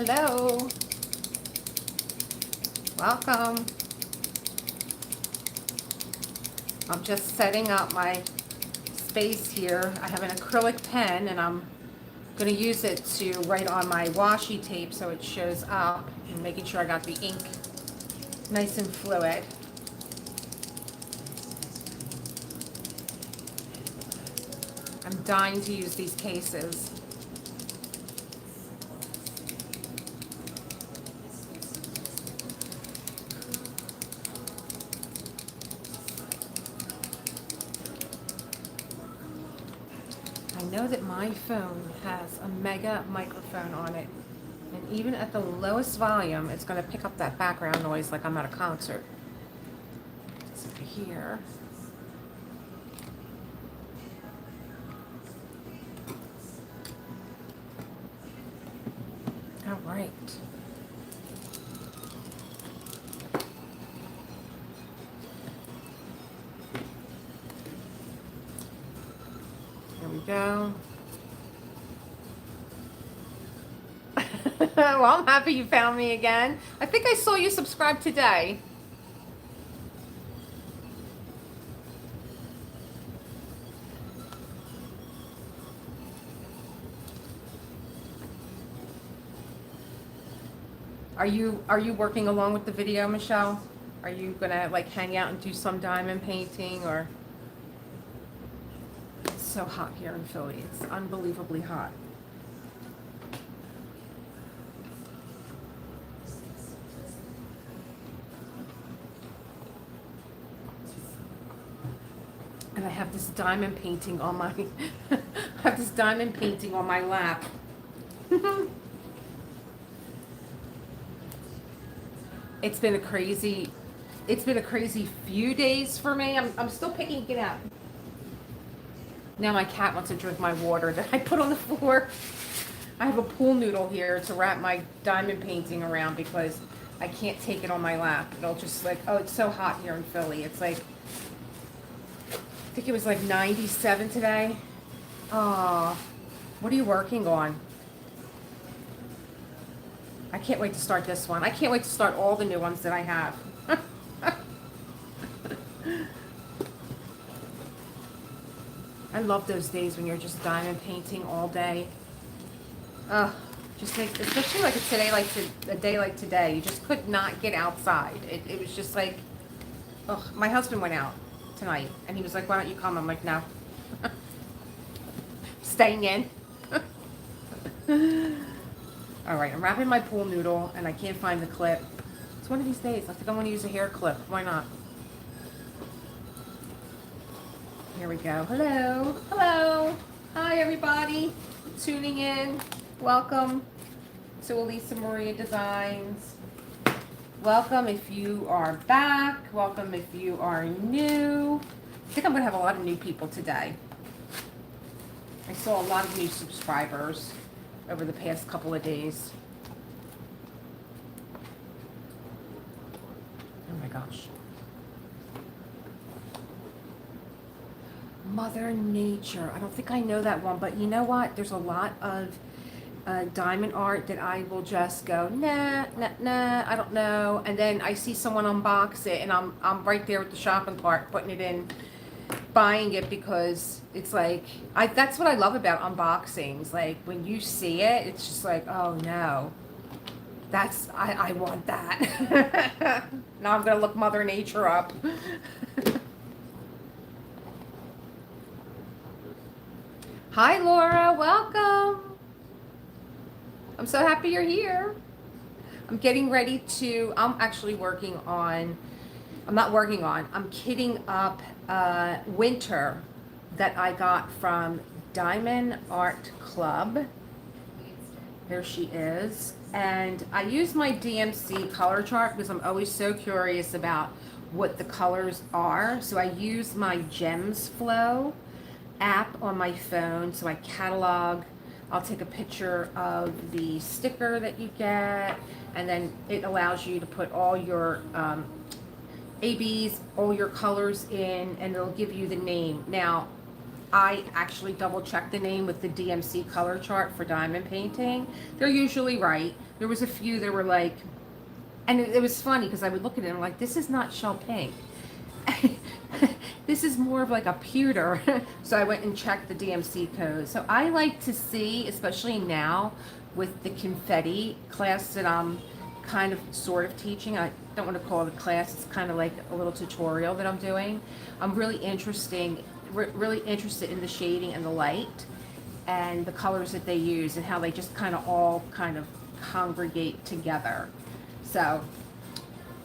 Hello. Welcome. I'm just setting up my space here. I have an acrylic pen and I'm going to use it to write on my washi tape so it shows up, and making sure I got the ink nice and fluid. I'm dying to use these cases. I know that my phone has a mega microphone on it, and even at the lowest volume, it's going to pick up that background noise like I'm at a concert. It's over here. All right. There we go. Well, I'm happy you found me again. I think I saw you subscribe today. Are you working along with the video, Michelle? Are you gonna like hang out and do some diamond painting, or? It's so hot here in Philly. It's unbelievably hot. And I have this diamond painting on my I have this diamond painting on my lap. It's been a crazy few days for me. I'm still picking it up. Now my cat wants to drink my water that I put on the floor. I have a pool noodle here to wrap my diamond painting around because I can't take it on my lap. It'll just like, oh, it's so hot here in Philly. It's like, I think it was like 97 today. Oh, what are you working on? I can't wait to start this one. I can't wait to start all the new ones that I have. I love those days when you're just diamond painting all day. Just like, especially like a today, like a day like today, you just could not get outside. It was just like, oh, my husband went out tonight and he was like, why don't you come? I'm like, no. Staying in. All right, I'm wrapping my pool noodle and I can't find the clip. It's one of these days. I think I want to use a hair clip. Why not? Here we go. Hello. Hello. Hi, everybody. Tuning in. Welcome to Elisa Maria Designs. Welcome if you are back. Welcome if you are new. I think I'm going to have a lot of new people today. I saw a lot of new subscribers over the past couple of days. Oh my gosh. Mother Nature. I don't think I know that one, but you know what? There's a lot of diamond art that I will just go, nah, I don't know. And then I see someone unbox it and I'm right there with the shopping cart putting it in, buying it, because it's like, that's what I love about unboxings. Like when you see it, it's just like, oh no, I want that. Now I'm gonna look Mother Nature up. Hi Laura, welcome. I'm so happy you're here. I'm getting ready to, I'm actually working on, I'm kitting up Winter that I got from Diamond Art Club. There she is. And I use my DMC color chart because I'm always so curious about what the colors are. So I use my Gems Flow app on my phone. So I catalog, I'll take a picture of the sticker that you get, and then it allows you to put all your ABs, all your colors in, and it'll give you the name. Now, I actually double check the name with the DMC color chart for diamond painting. They're usually right. There was a few that were like, and it was funny because I would look at it and I'm like, this is not shell pink. This is more of like a pewter. So I went and checked the DMC code. So I like to see, especially now with the confetti class that I'm kind of sort of teaching. I don't want to call it a class. It's kind of like a little tutorial that I'm doing. I'm really really interested in the shading and the light and the colors that they use and how they just kind of all kind of congregate together. So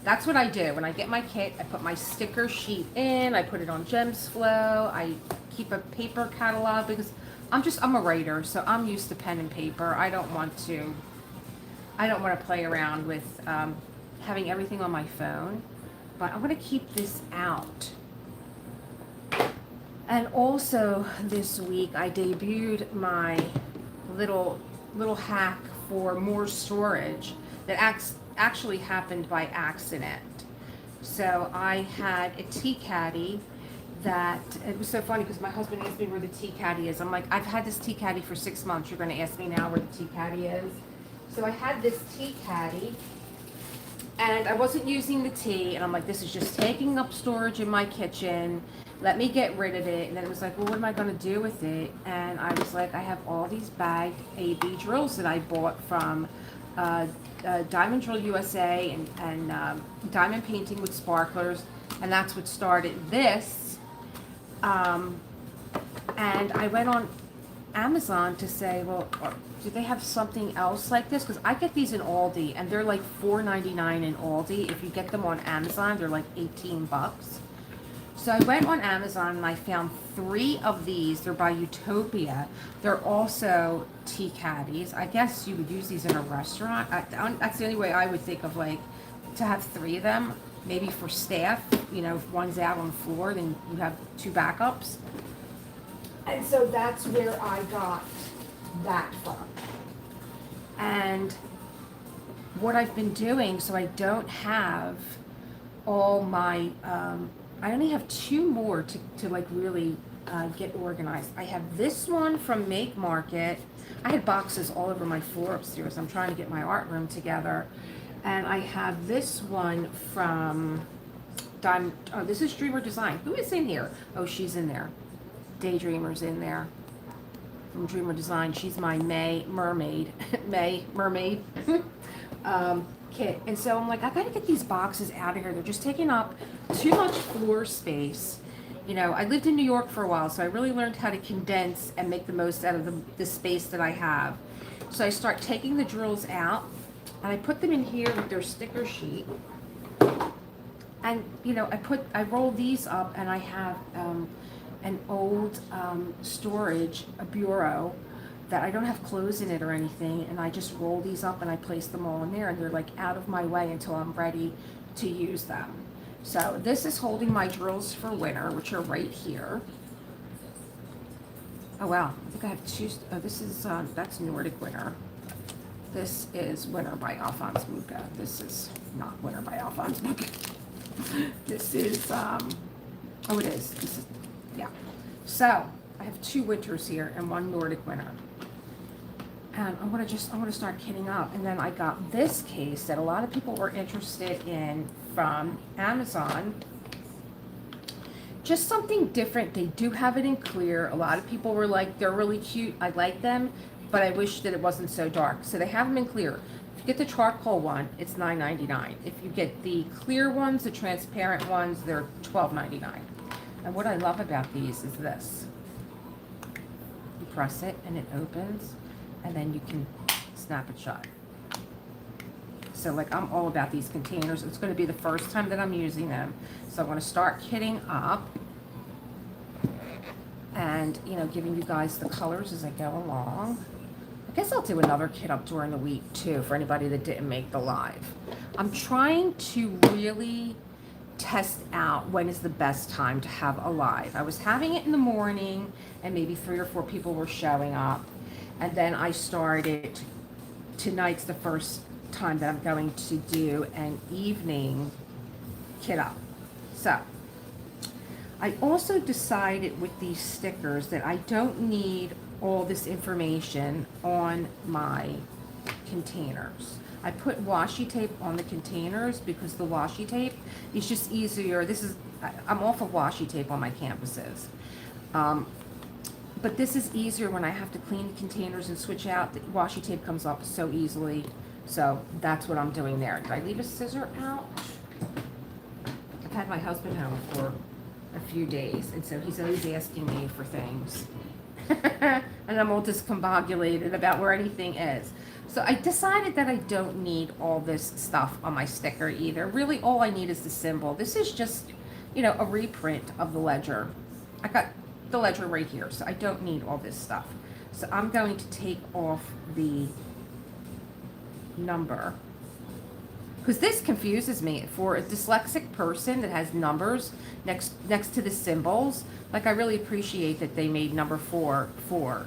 that's what I do. When I get my kit, I put my sticker sheet in, I put it on Gems Flow, I keep a paper catalog because I'm a writer, so I'm used to pen and paper. I don't want to play around with having everything on my phone, but I'm going to keep this out. And also this week I debuted my little hack for more storage that actually happened by accident. So I had a tea caddy that, it was so funny because my husband asked me where the tea caddy is. I'm like, I've had this tea caddy for 6 months. You're going to ask me now where the tea caddy is? So I had this tea caddy and I wasn't using the tea, and I'm like, this is just taking up storage in my kitchen. Let me get rid of it. And then it was like, well, what am I going to do with it? And I was like, I have all these bagged AB drills that I bought from Diamond Drill USA and Diamond Painting with Sparklers, and that's what started this. And I went on Amazon to say, well, do they have something else like this? Because I get these in Aldi, and they're like $4.99 in Aldi. If you get them on Amazon, they're like 18 bucks. So I went on Amazon and I found 3 of these. They're by Utopia. They're also tea caddies. I guess you would use these in a restaurant. That's the only way I would think of, like, to have 3 of them. Maybe for staff, you know, if one's out on the floor, then you have 2 backups. And so that's where I got that from. And what I've been doing, so I don't have all my, I only have 2 more to like really get organized. I have this one from Make Market. I had boxes all over my floor upstairs. I'm trying to get my art room together. And I have this one from this is Dreamer Design. Who is in here? Oh, she's in there. Daydreamer's in there from Dreamer Design. She's my mermaid kit. And so I'm like, I gotta get these boxes out of here. They're just taking up too much floor space. You know, I lived in New York for a while, so I really learned how to condense and make the most out of the space that I have. So I start taking the drills out and I put them in here with their sticker sheet. And you know, I roll these up, and I have an old storage, a bureau that I don't have clothes in it or anything, and I just roll these up and I place them all in there, and they're like out of my way until I'm ready to use them. So this is holding my drills for winter, which are right here. Oh wow, I think I have 2. Oh, this is that's Nordic Winter. This is Winter by Alphonse Mucha. This is not Winter by Alphonse Mucha. This is oh, it is. This is, yeah. So I have 2 winters here and 1 Nordic Winter. And I'm gonna start kitting up. And then I got this case that a lot of people were interested in from Amazon. Just something different. They do have it in clear. A lot of people were like, they're really cute. I like them, but I wish that it wasn't so dark. So they have them in clear. If you get the charcoal one, it's $9.99. If you get the clear ones, the transparent ones, they're $12.99. And what I love about these is this. You press it and it opens, and then you can snap it shut. So like, I'm all about these containers. It's going to be the first time that I'm using them. So I'm going to start kitting up and, you know, giving you guys the colors as I go along. I guess I'll do another kit up during the week too for anybody that didn't make the live. I'm trying to really test out when is the best time to have a live. I was having it in the morning and maybe 3 or 4 people were showing up. And then I started, tonight's the first time that I'm going to do an evening kit up. So I also decided with these stickers that I don't need all this information on my containers. I put washi tape on the containers because the washi tape is just easier. I'm off of washi tape on my canvases. But this is easier when I have to clean the containers and switch out. The washi tape comes off so easily. So that's what I'm doing there. Did I leave a scissor out? I've had my husband home for a few days, and so he's always asking me for things. And I'm all discombobulated about where anything is. So I decided that I don't need all this stuff on my sticker either. Really, all I need is the symbol. This is just, you know, a reprint of the ledger. I got the ledger right here, so I don't need all this stuff. So I'm going to take off the number, because this confuses me. For a dyslexic person that has numbers next to the symbols, like, I really appreciate that they made number 4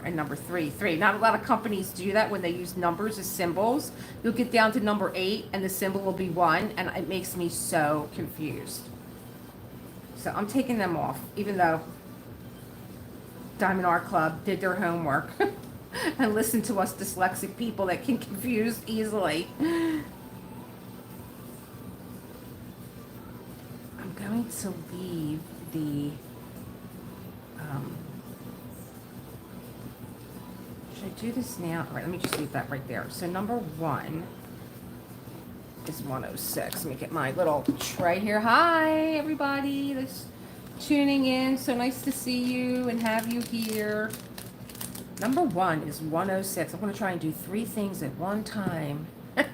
and number 3. Not a lot of companies do that when they use numbers as symbols. You'll get down to number 8 and the symbol will be 1, and it makes me so confused. So I'm taking them off, even though Diamond Art Club did their homework and listened to us dyslexic people that can confuse easily. I'm going to leave the should I do this now? All right, let me just leave that right there. So number 1 is 106. Let me get my little tray here. Hi, everybody that's tuning in. So nice to see you and have you here. Number 1 is 106. I'm going to try and do 3 things at one time. I'm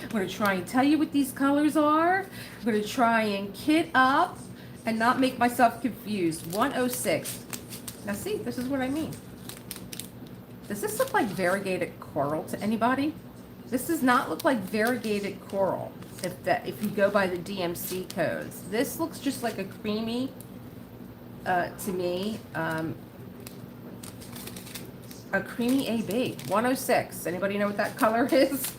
going to try and tell you what these colors are. I'm going to try and kit up and not make myself confused. 106. Now see, this is what I mean. Does this look like variegated coral to anybody? This does not look like variegated coral if you go by the DMC codes. This looks just like a creamy, to me, a creamy AB. 106. Anybody know what that color is?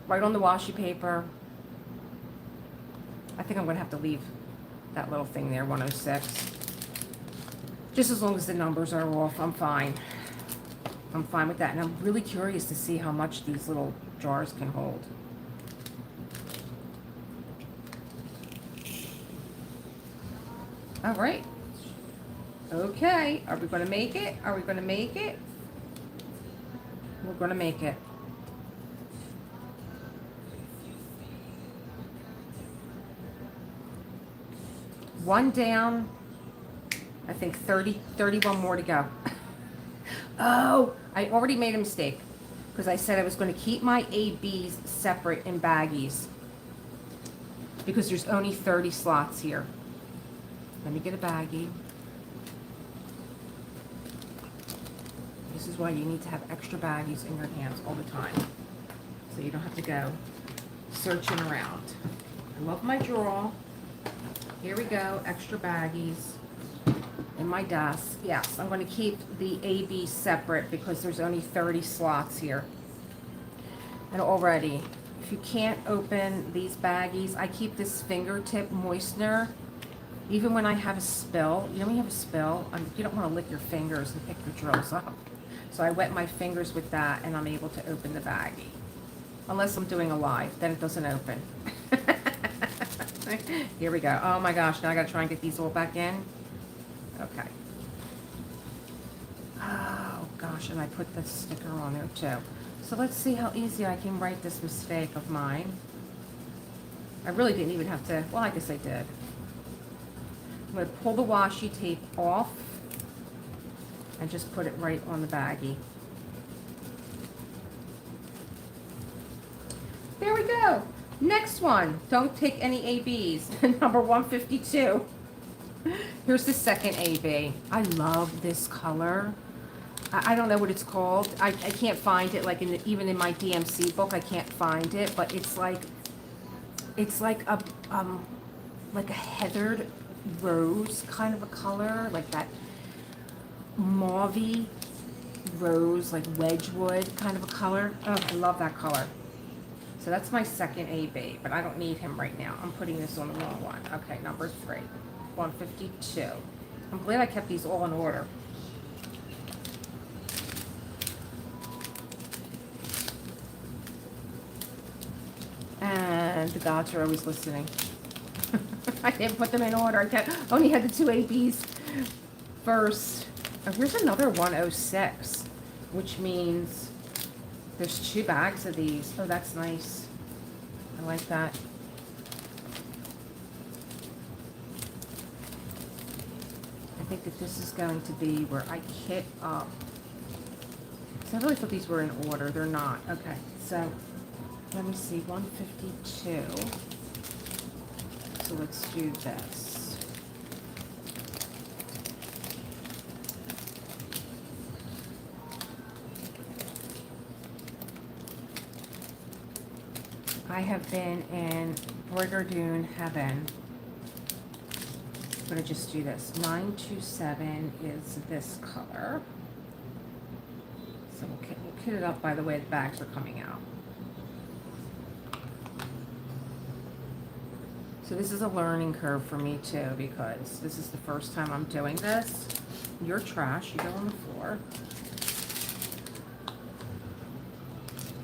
Right on the washi paper. I think I'm going to have to leave that little thing there, 106. Just as long as the numbers are off, I'm fine. I'm fine with that. And I'm really curious to see how much these little jars can hold. All right. Okay. Are we going to make it? Are we going to make it? We're going to make it. One down. I think 31 more to go. Oh, I already made a mistake because I said I was going to keep my ABs separate in baggies because there's only 30 slots here. Let me get a baggie. This is why you need to have extra baggies in your hands all the time, so you don't have to go searching around. I love my drawer. Here we go, extra baggies in my desk. Yes, I'm going to keep the AB separate because there's only 30 slots here. And already, if you can't open these baggies, I keep this fingertip moistener. Even when I have a spill, you know when you have a spill, you don't want to lick your fingers and pick your drills up. So I wet my fingers with that and I'm able to open the baggie. Unless I'm doing a live, then it doesn't open. Here we go. Oh my gosh, now I gotta try and get these all back in. Okay. Oh gosh, and I put the sticker on there too. So let's see how easy I can write this mistake of mine. I really didn't even have to, well, I guess I did. I'm gonna pull the washi tape off and just put it right on the baggie. There we go. Next one, don't take any ABs. Number 152. Here's the second AB. I love this color. I don't know what it's called. I can't find it, like even in my DMC book, I can't find it, but it's like a heathered rose kind of a color, like that mauvey rose, like Wedgwood kind of a color. Oh, I love that color. So that's my second AB, but I don't need him right now. I'm putting this on the wrong one. Okay, number 3, 152. I'm glad I kept these all in order. And the gods are always listening. I didn't put them in order. I only had the 2 ABs first. Oh, here's another 106, which means there's 2 bags of these. Oh, that's nice. I like that. I think that this is going to be where I kit up. So I really thought these were in order. They're not. Okay, so let me see. 152. So let's do this. I have been in Brigadoon heaven. I'm going to just do this. 927 is this color. So we'll kit it up by the way the bags are coming out. So this is a learning curve for me too, because this is the first time I'm doing this. You're trash. You go on the floor.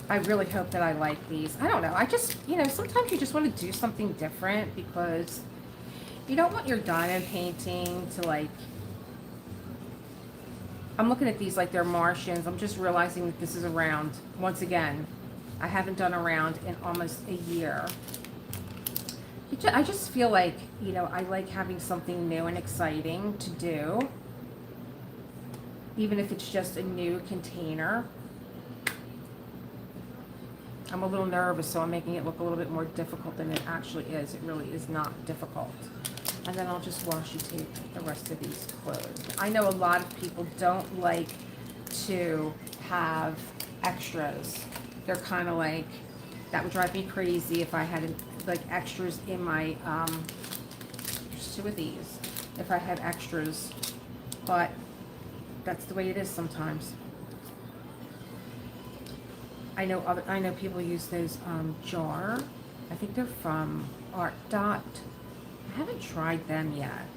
I really hope that I like these. I don't know. I just, sometimes you just want to do something different because you don't want your diamond painting to I'm looking at these like they're Martians. I'm just realizing that this is a round. Once again, I haven't done a round in almost a year. I just feel like, I like having something new and exciting to do. Even if it's just a new container. I'm a little nervous, so I'm making it look a little bit more difficult than it actually is. It really is not difficult. And then I'll just washi tape the rest of these closed. I know a lot of people don't like to have extras. They're kind of like, that would drive me crazy if I had like extras in my, there's 2 of these, if I had extras, but that's the way it is sometimes. I know people use those jar. I think they're from Art Dot. I haven't tried them yet.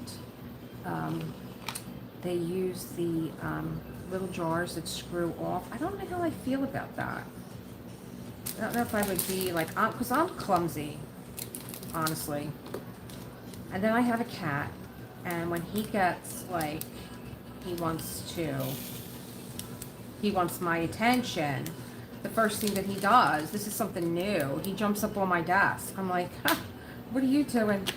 They use the little jars that screw off. I don't know how I feel about that. I don't know if I would be like, because I'm clumsy, honestly. And then I have a cat, and when he gets like, he wants my attention, the first thing that he does, this is something new, he jumps up on my desk. I'm like, what are you doing?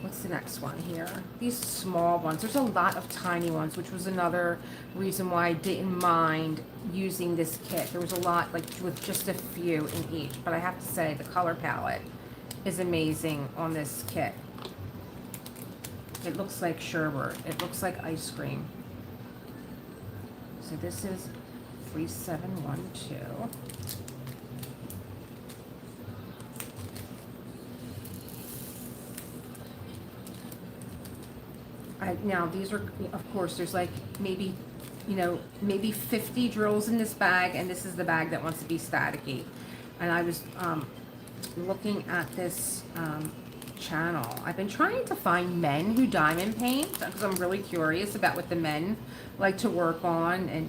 What's the next one here? These small ones. There's a lot of tiny ones, which was another reason why I didn't mind using this kit. There was a lot, like with just a few in each. But I have to say, the color palette is amazing on this kit. It looks like sherbet. It looks like ice cream. So this is 3712. Now these are, of course, there's like maybe 50 drills in this bag, and this is the bag that wants to be staticky. And I was looking at this channel. I've been trying to find men who diamond paint because I'm really curious about what the men like to work on, and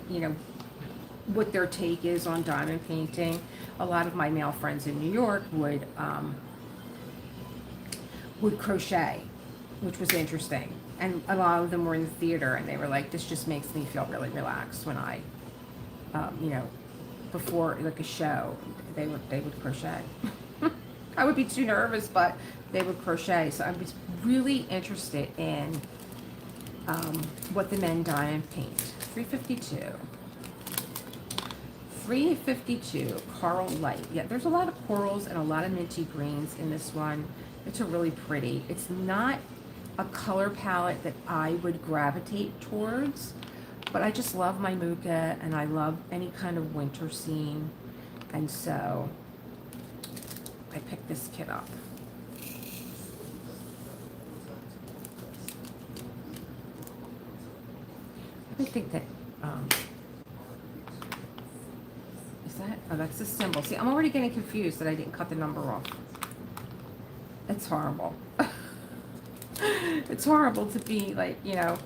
what their take is on diamond painting. A lot of my male friends in New York would crochet, which was interesting. And a lot of them were in the theater, and they were like, this just makes me feel really relaxed when I, before like a show, they would crochet. I would be too nervous, but they would crochet. So I was really interested in what the men diamond paint. 352. 352 Coral Light. Yeah, there's a lot of corals and a lot of minty greens in this one. It's a really pretty. It's not a color palette that I would gravitate towards, but I just love my Mucha, and I love any kind of winter scene, and so I picked this kit up. I think that is that? Oh, that's the symbol. See, I'm already getting confused that I didn't cut the number off. It's horrible. It's horrible to be like, you know,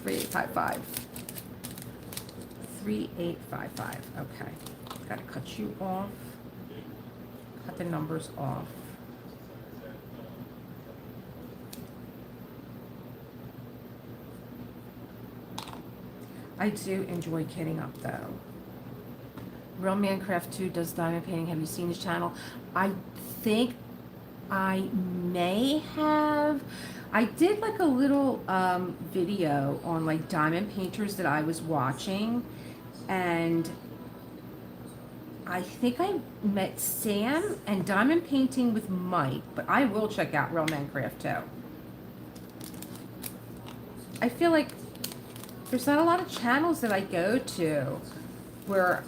3855. 3855. Okay. Gotta cut you off. Cut the numbers off. I do enjoy kitting up though. Real Man Craft 2 does diamond painting. Have you seen his channel? I think I may have. I did like a little video on like diamond painters that I was watching, and I think I met Sam and diamond painting with Mike, but I will check out Real Man Craft 2. I feel like there's not a lot of channels that I go to where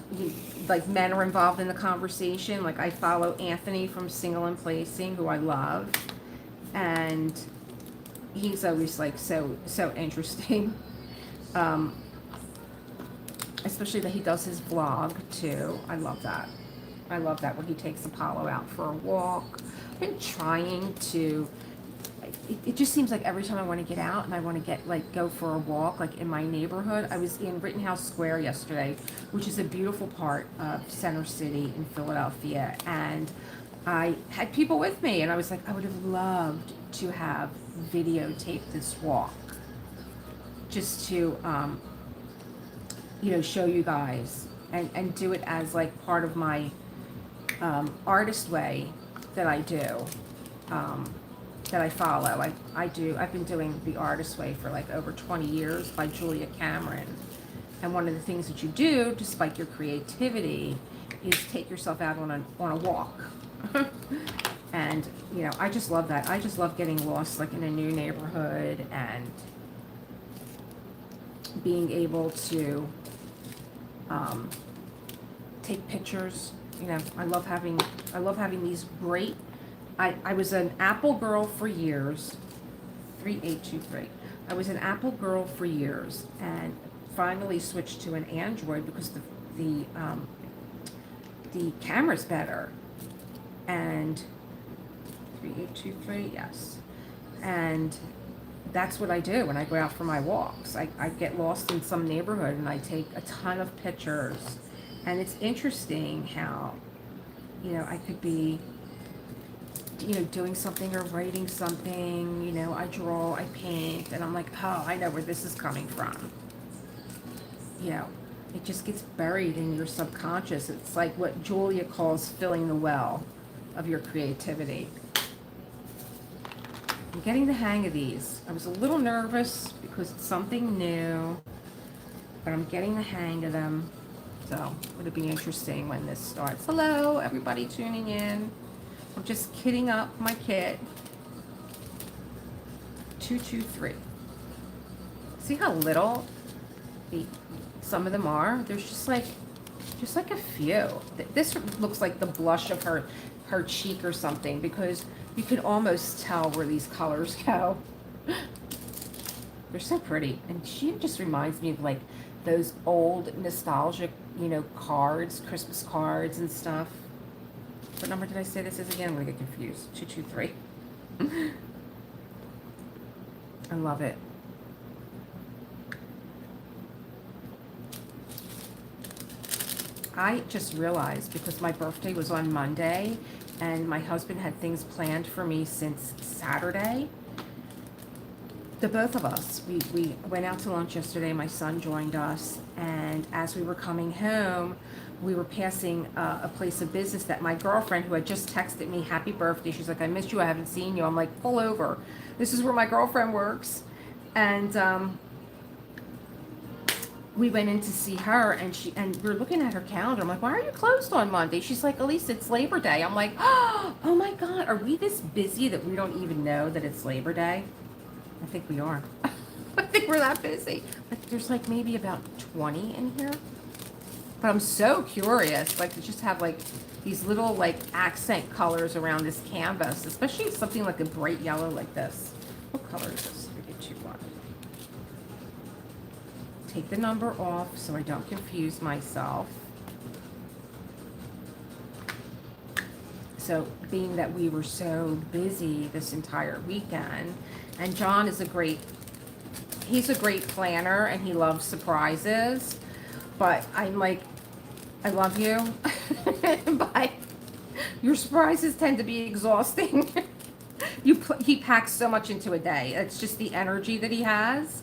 like men are involved in the conversation. Like I follow Anthony from Single and Placing, who I love, and he's always like so interesting. Especially that he does his vlog too. I love that. I love that when he takes Apollo out for a walk. I've been trying to. It just seems like every time I want to get out and I want to get like go for a walk like in my neighborhood. I was in Rittenhouse Square yesterday, which is a beautiful part of Center City in Philadelphia, and I had people with me, and I was like, I would have loved to have videotaped this walk just to you know, show you guys and do it as like part of my artist way that I do. That I follow. I've been doing the artist way for like over 20 years by Julia Cameron. And one of the things that you do to spike your creativity is take yourself out on a walk. And, you know, I just love that. I just love getting lost like in a new neighborhood and being able to take pictures. You know, I love having these great. I was an Apple girl for years. 3823. I was an Apple girl for years, and finally switched to an Android because the camera's better. And 3823, yes. And that's what I do when I go out for my walks. I get lost in some neighborhood and I take a ton of pictures. And it's interesting how, you know, I could be, you know, doing something or writing something, you know, I draw, I paint, and I'm like, oh, I know where this is coming from. You know, it just gets buried in your subconscious. It's like what Julia calls filling the well of your creativity. I'm getting the hang of these. I was a little nervous because it's something new, but I'm getting the hang of them. So it'll be interesting when this starts. Hello, everybody tuning in. I'm just kitting up my kit. 223. See how little some of them are? There's just like a few. This looks like the blush of her cheek or something, because you could almost tell where these colors go. They're so pretty, and she just reminds me of like those old nostalgic, you know, cards, Christmas cards and stuff. What number did I say this is again? I'm gonna get confused. 223. I love it. I just realized, because my birthday was on Monday and my husband had things planned for me since Saturday, the both of us, we went out to lunch yesterday. My son joined us, and as we were coming home, we were passing a place of business that my girlfriend, who had just texted me happy birthday, she's like, I missed you, I haven't seen you. I'm like, pull over. This is where my girlfriend works. And we went in to see her, and we're looking at her calendar. I'm like, why are you closed on Monday? She's like, Elisa, it's Labor Day. I'm like, oh my God, are we this busy that we don't even know that it's Labor Day? I think we are. I think we're that busy. But there's like maybe about 20 in here. But I'm so curious, like, to just have like these little like accent colors around this canvas, especially something like a bright yellow like this. What color is this? Let me get you one. Take the number off so I don't confuse myself. so being that we were so busy this entire weekend, and John is he's a great planner and he loves surprises, but I'm like, I love you, but your surprises tend to be exhausting. He packs so much into a day. It's just the energy that he has.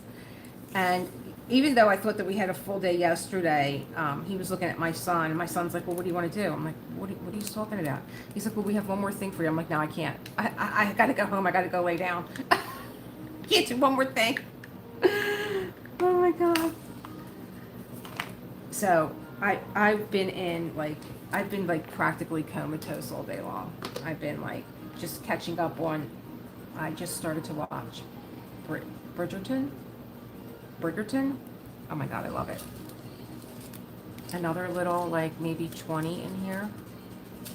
And even though I thought that we had a full day yesterday, he was looking at my son, and my son's like, well, what do you want to do? I'm like, what are you talking about? He's like, well, we have one more thing for you. I'm like, no, I can't. I got to go home. I got to go lay down. Can't do one more thing. Oh my God. So I've been like practically comatose all day long. I've been like just catching up on, I just started to watch Bridgerton. Oh my God, I love it. Another little, like maybe 20 in here.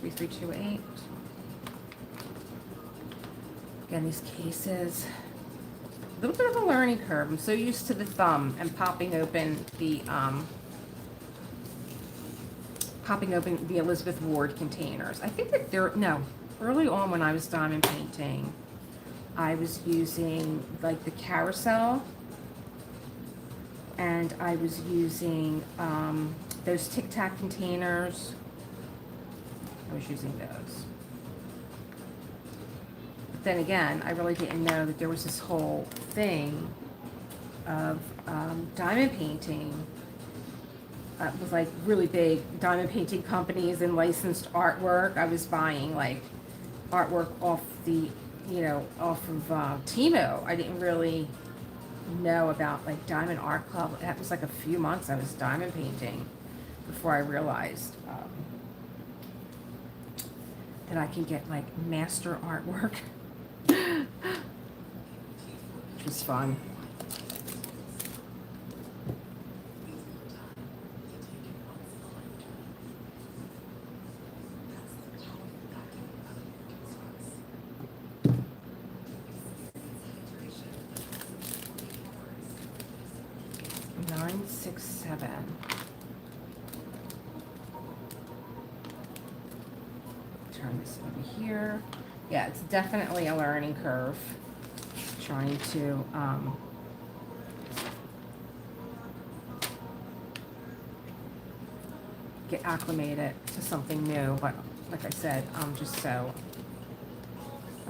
3328. Again, these cases, a little bit of a learning curve. I'm so used to the thumb and popping open the Elizabeth Ward containers. I think that early on when I was diamond painting, I was using like the carousel, and I was using those Tic Tac containers. I was using those. But then again, I really didn't know that there was this whole thing of diamond painting with like really big diamond painting companies and licensed artwork. I was buying like artwork off of Timo. I didn't really know about like Diamond Art Club. That was like a few months I was diamond painting before I realized that I can get like master artwork, which was fun. Turn this over here. Yeah, it's definitely a learning curve trying to get acclimated to something new. But like I said, I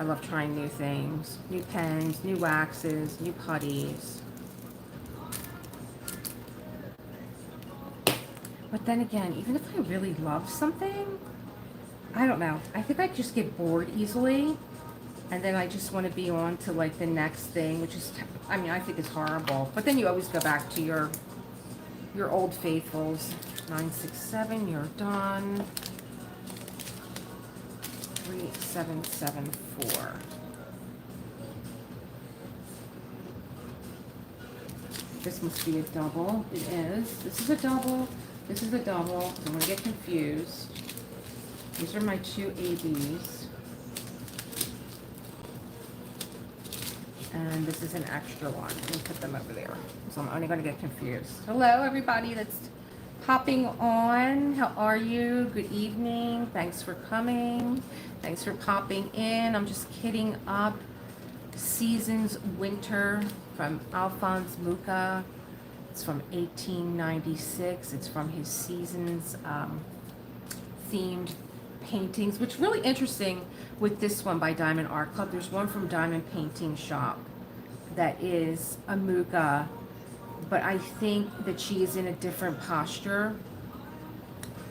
love trying new things, new pens, new waxes, new putties. But then again, even if I really love something, I don't know. I think I just get bored easily, and then I just want to be on to like the next thing, which is, I mean, I think it's horrible. But then you always go back to your old faithfuls. 967, you're done. 3774. This must be a double. It is. This is a double. This is a double. I'm gonna get confused. These are my two ABs. And this is an extra one. Let me put them over there. So I'm only going to get confused. Hello, everybody that's popping on. How are you? Good evening. Thanks for coming. Thanks for popping in. I'm just kidding up. Seasons Winter from Alphonse Mucha. It's from 1896. It's from his Seasons themed paintings, which really interesting with this one by Diamond Art Club. There's one from Diamond Painting Shop that is a Mucha, but I think that she is in a different posture.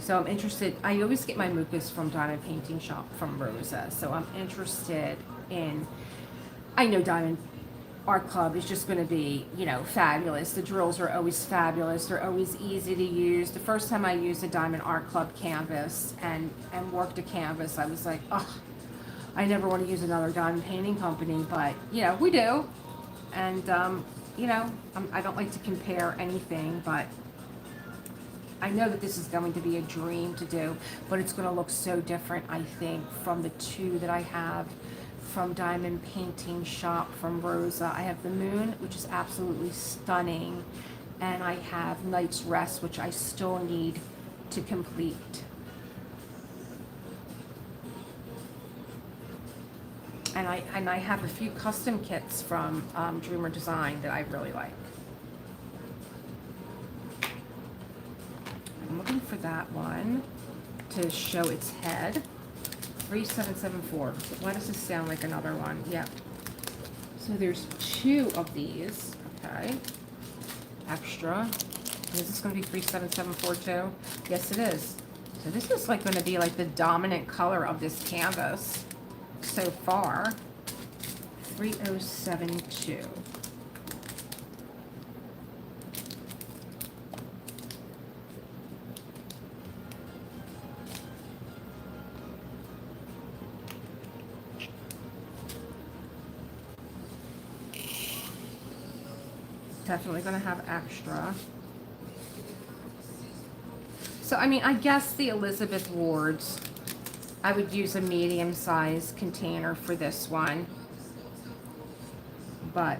So I'm interested. I always get my Muchas from Diamond Painting Shop from Rosa. So I'm interested in, I know Diamond Art Club is just going to be, you know, fabulous. The drills are always fabulous. They're always easy to use. The first time I used a Diamond Art Club canvas and worked a canvas, I was like, oh, I never want to use another diamond painting company, but, you know, we do. And, you know, I don't like to compare anything, but I know that this is going to be a dream to do, but it's going to look so different, I think, from the two that I have from Diamond Painting Shop from Rosa. I have the Moon, which is absolutely stunning, and I have Night's Rest, which I still need to complete. And I have a few custom kits from Dreamer Design that I really like. I'm looking for that one to show its head. 3774. Why does this sound like another one? Yep. So there's 2 of these. Okay. Extra. Is this going to be 3774 too? Yes, it is. So this is like going to be like the dominant color of this canvas so far. 3072. Definitely going to have extra. So, I mean, I guess the Elizabeth Wards, I would use a medium-sized container for this one. But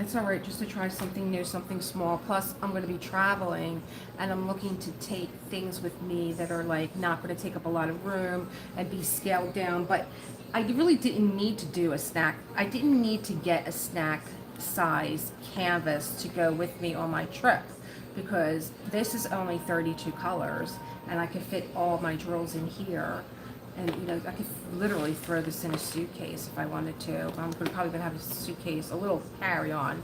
it's all right just to try something new, something small. Plus, I'm going to be traveling, and I'm looking to take things with me that are like not going to take up a lot of room and be scaled down. But I really didn't need to do a snack. I didn't need to get a snack size canvas to go with me on my trip, because this is only 32 colors, and I could fit all my drills in here. And, you know, I could literally throw this in a suitcase if I wanted to. I'm probably going to have a suitcase, a little carry-on.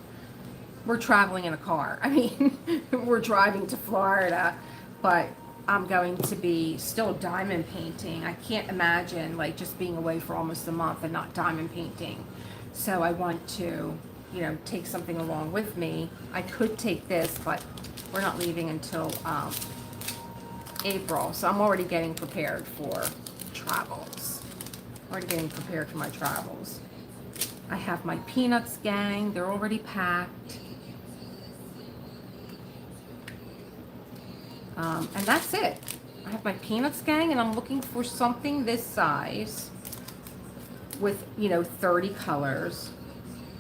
We're traveling in a car. I mean, we're driving to Florida, but I'm going to be still diamond painting. I can't imagine, like, just being away for almost a month and not diamond painting. So I want to, you know, take something along with me. I could take this, but we're not leaving until April. So I'm already getting prepared for travels. Already getting prepared for my travels. I have my Peanuts gang. They're already packed. And that's it. I have my Peanuts gang, and I'm looking for something this size with, you know, 30 colors,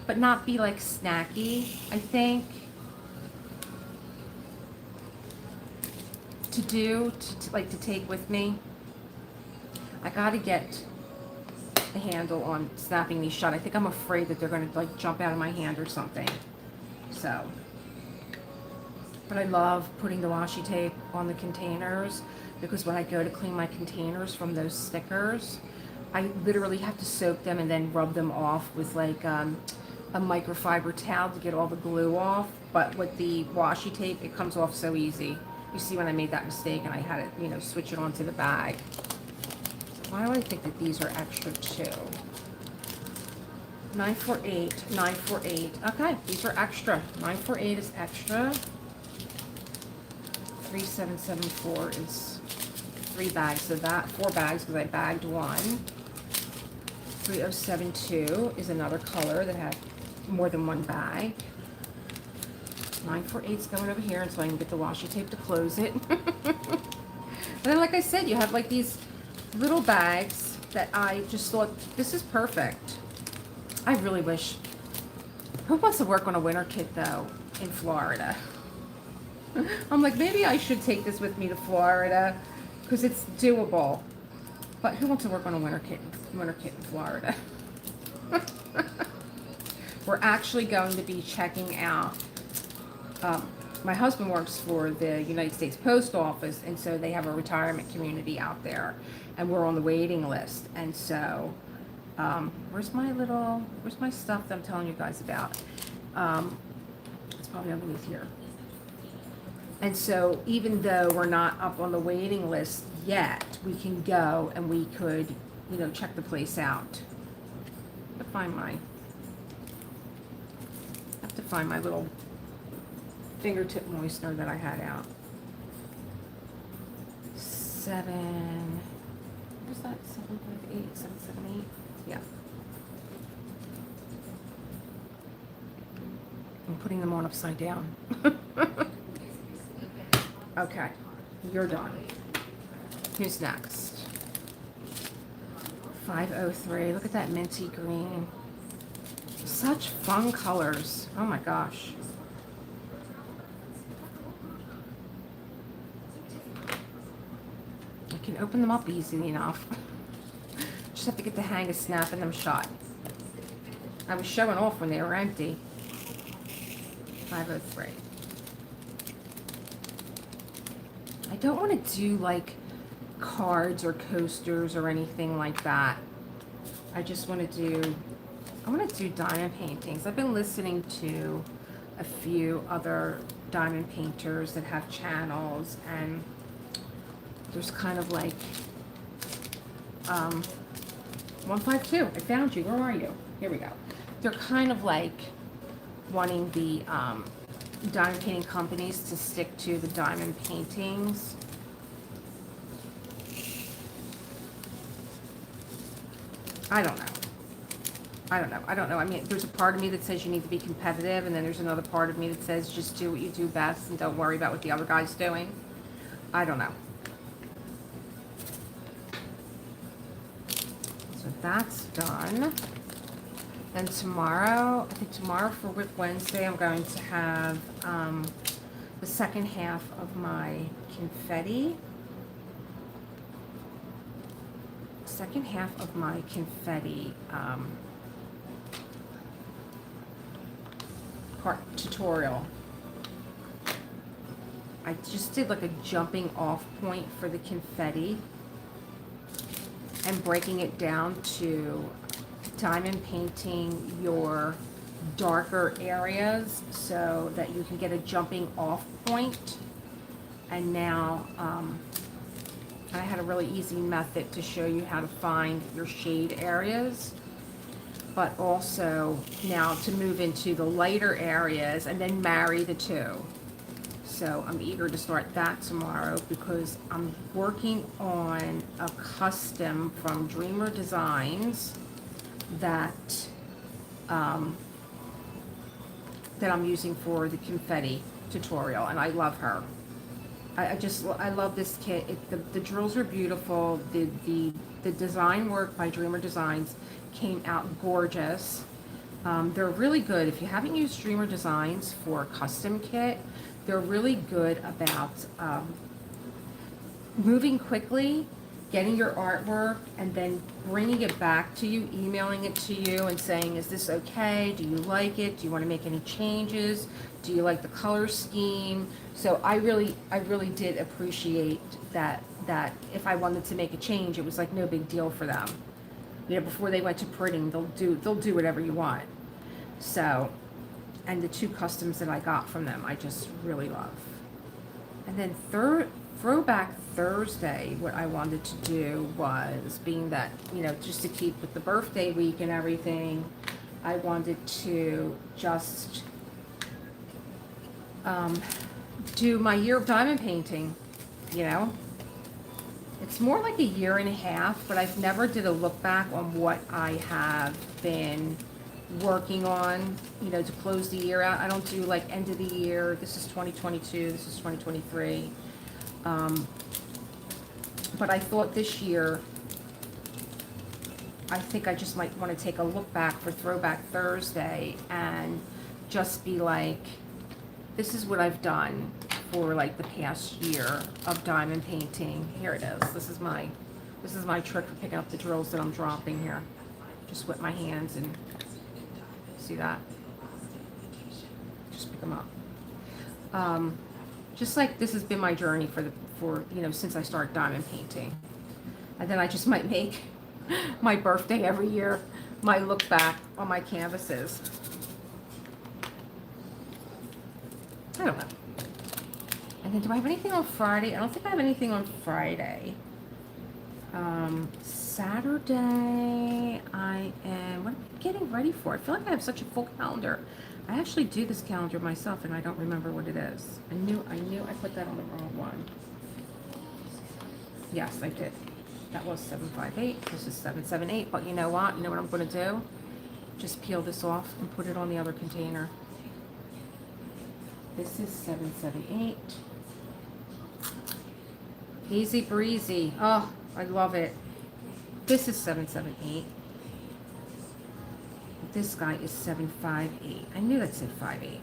but not be like snacky, I think. To take with me. I gotta get a handle on snapping these shut. I think I'm afraid that they're gonna like jump out of my hand or something. So, but I love putting the washi tape on the containers, because when I go to clean my containers from those stickers, I literally have to soak them and then rub them off with like a microfiber towel to get all the glue off. But with the washi tape, it comes off so easy. You see when I made that mistake and I had to, you know, switch it onto the bag. Why do I think that these are extra too? 948, 948. Okay, these are extra. 948 is extra. 3774 is 3 bags. So that 4 bags because I bagged 1. 3072 is another color that had more than 1 bag. 948 is going over here, and so I can get the washi tape to close it. And then, like I said, you have like these little bags that I just thought, this is perfect. I really wish. Who wants to work on a winter kit though in Florida? I'm like, maybe I should take this with me to Florida because it's doable. But who wants to work on a winter kit in Florida? We're actually going to be checking out. My husband works for the United States Post Office, and so they have a retirement community out there, and we're on the waiting list. And so, where's my stuff that I'm telling you guys about? It's probably underneath here. And so, even though we're not up on the waiting list yet, we can go and we could, you know, check the place out. I have to find my little fingertip moistener that I had out. 7, what was that? 758, 778? Yeah. I'm putting them on upside down. Okay, you're done. Who's next? 503, look at that minty green. Such fun colors. Oh my gosh. can open them up easily enough. Just have to get the hang of snapping them shut. I was showing off when they were empty. 503. I don't want to do like cards or coasters or anything like that. I just want to do, I want to do diamond paintings. I've been listening to a few other diamond painters that have channels, and there's kind of like 152. I found you. Where are you? Here we go. They're kind of like wanting the diamond painting companies to stick to the diamond paintings. I don't know. I mean, there's a part of me that says you need to be competitive, and then there's another part of me that says just do what you do best and don't worry about what the other guy's doing. I don't know. So that's done. Then tomorrow, I think tomorrow for Whip Wednesday, I'm going to have the second half of my confetti. Second half of my confetti part tutorial. I just did like a jumping off point for the confetti and breaking it down to diamond painting your darker areas so that you can get a jumping off point. And now I had a really easy method to show you how to find your shade areas, but also now to move into the lighter areas and then marry the two. So I'm eager to start that tomorrow because I'm working on a custom from Dreamer Designs that that I'm using for the confetti tutorial, and I love her. I love this kit. The drills are beautiful. The design work by Dreamer Designs came out gorgeous. They're really good. If you haven't used Dreamer Designs for a custom kit, they're really good about moving quickly, getting your artwork, and then bringing it back to you, emailing it to you and saying, is this okay? Do you like it? Do you want to make any changes? Do you like the color scheme? So I really did appreciate that if I wanted to make a change, it was like no big deal for them. You know, before they went to printing, they'll do whatever you want. So, and the two customs that I got from them, I just really love. And then Throwback Thursday, what I wanted to do was, being that, you know, just to keep with the birthday week and everything, I wanted to just do my year of diamond painting, you know. It's more like a year and a half, but I've never did a look back on what I have been working on, you know, to close the year out. I don't do like end of the year. This is 2022, this is 2023. But I thought this year, I think I just might want to take a look back for Throwback Thursday and just be like, this is what I've done for like the past year of diamond painting. Here it is. This is my trick for picking up the drills that I'm dropping here. Just whip my hands and see that. Just pick them up. Just like this has been my journey for you know, since I started diamond painting. And then I just might make my birthday every year my look back on my canvases. I don't know. And then do I have anything on Friday? I don't think I have anything on Friday. Saturday, I am, what am I getting ready for? I feel like I have such a full calendar. I actually do this calendar myself and I don't remember what it is. I knew I put that on the wrong one. Yes, I did. That was 758. This is 778. But you know what? You know what I'm going to do? Just peel this off and put it on the other container. This is 778. Easy breezy. Oh, I love it. This is 778. This guy is 758. I knew that said 58.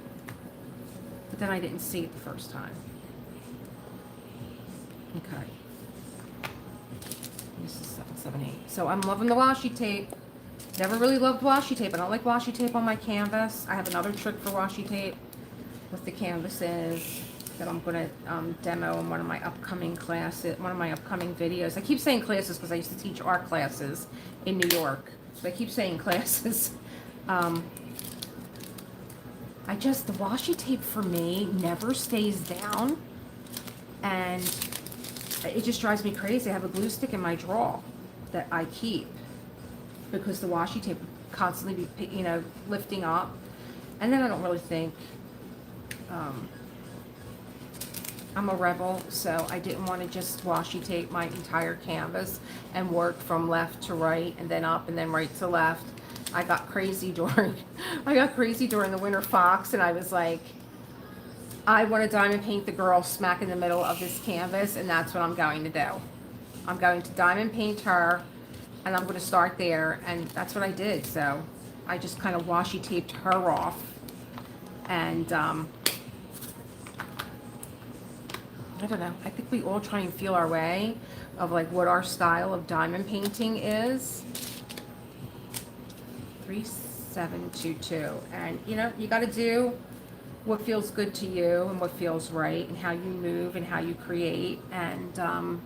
But then I didn't see it the first time. Okay. 378. So I'm loving the washi tape. Never really loved washi tape. I don't like washi tape on my canvas. I have another trick for washi tape with the canvases that I'm going to demo in one of my upcoming classes, one of my upcoming videos. I keep saying classes because I used to teach art classes in New York. So I keep saying classes. The washi tape for me never stays down, and it just drives me crazy. I have a glue stick in my drawer that I keep because the washi tape would constantly be, you know, lifting up, and then I don't really think, I'm a rebel, so I didn't want to just washi tape my entire canvas and work from left to right and then up and then right to left. I got crazy during the Winter Fox, and I was like, I want to diamond paint the girl smack in the middle of this canvas, and that's what I'm going to do. I'm going to diamond paint her, and I'm going to start there, and that's what I did. So I just kind of washi taped her off, and I don't know. I think we all try and feel our way of like what our style of diamond painting is. 3722, and you know, you got to do what feels good to you and what feels right, and how you move and how you create. And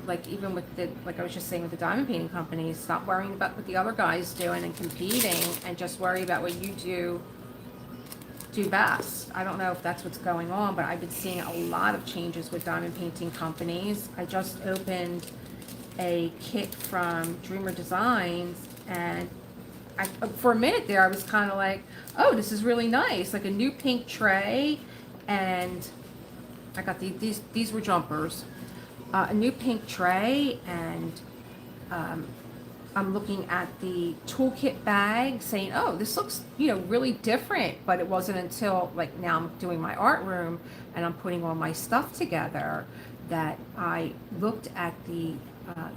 like even with the, like I was just saying with the diamond painting companies, stop worrying about what the other guys doing and competing, and just worry about what you do best. I don't know if that's what's going on, but I've been seeing a lot of changes with diamond painting companies. I just opened a kit from Elisa Designs, and for a minute there I was kind of like, oh, this is really nice, like a new pink tray, and I got these were jumpers, a new pink tray, and I'm looking at the toolkit bag saying, oh, this looks, you know, really different. But it wasn't until like now I'm doing my art room and I'm putting all my stuff together that I looked at the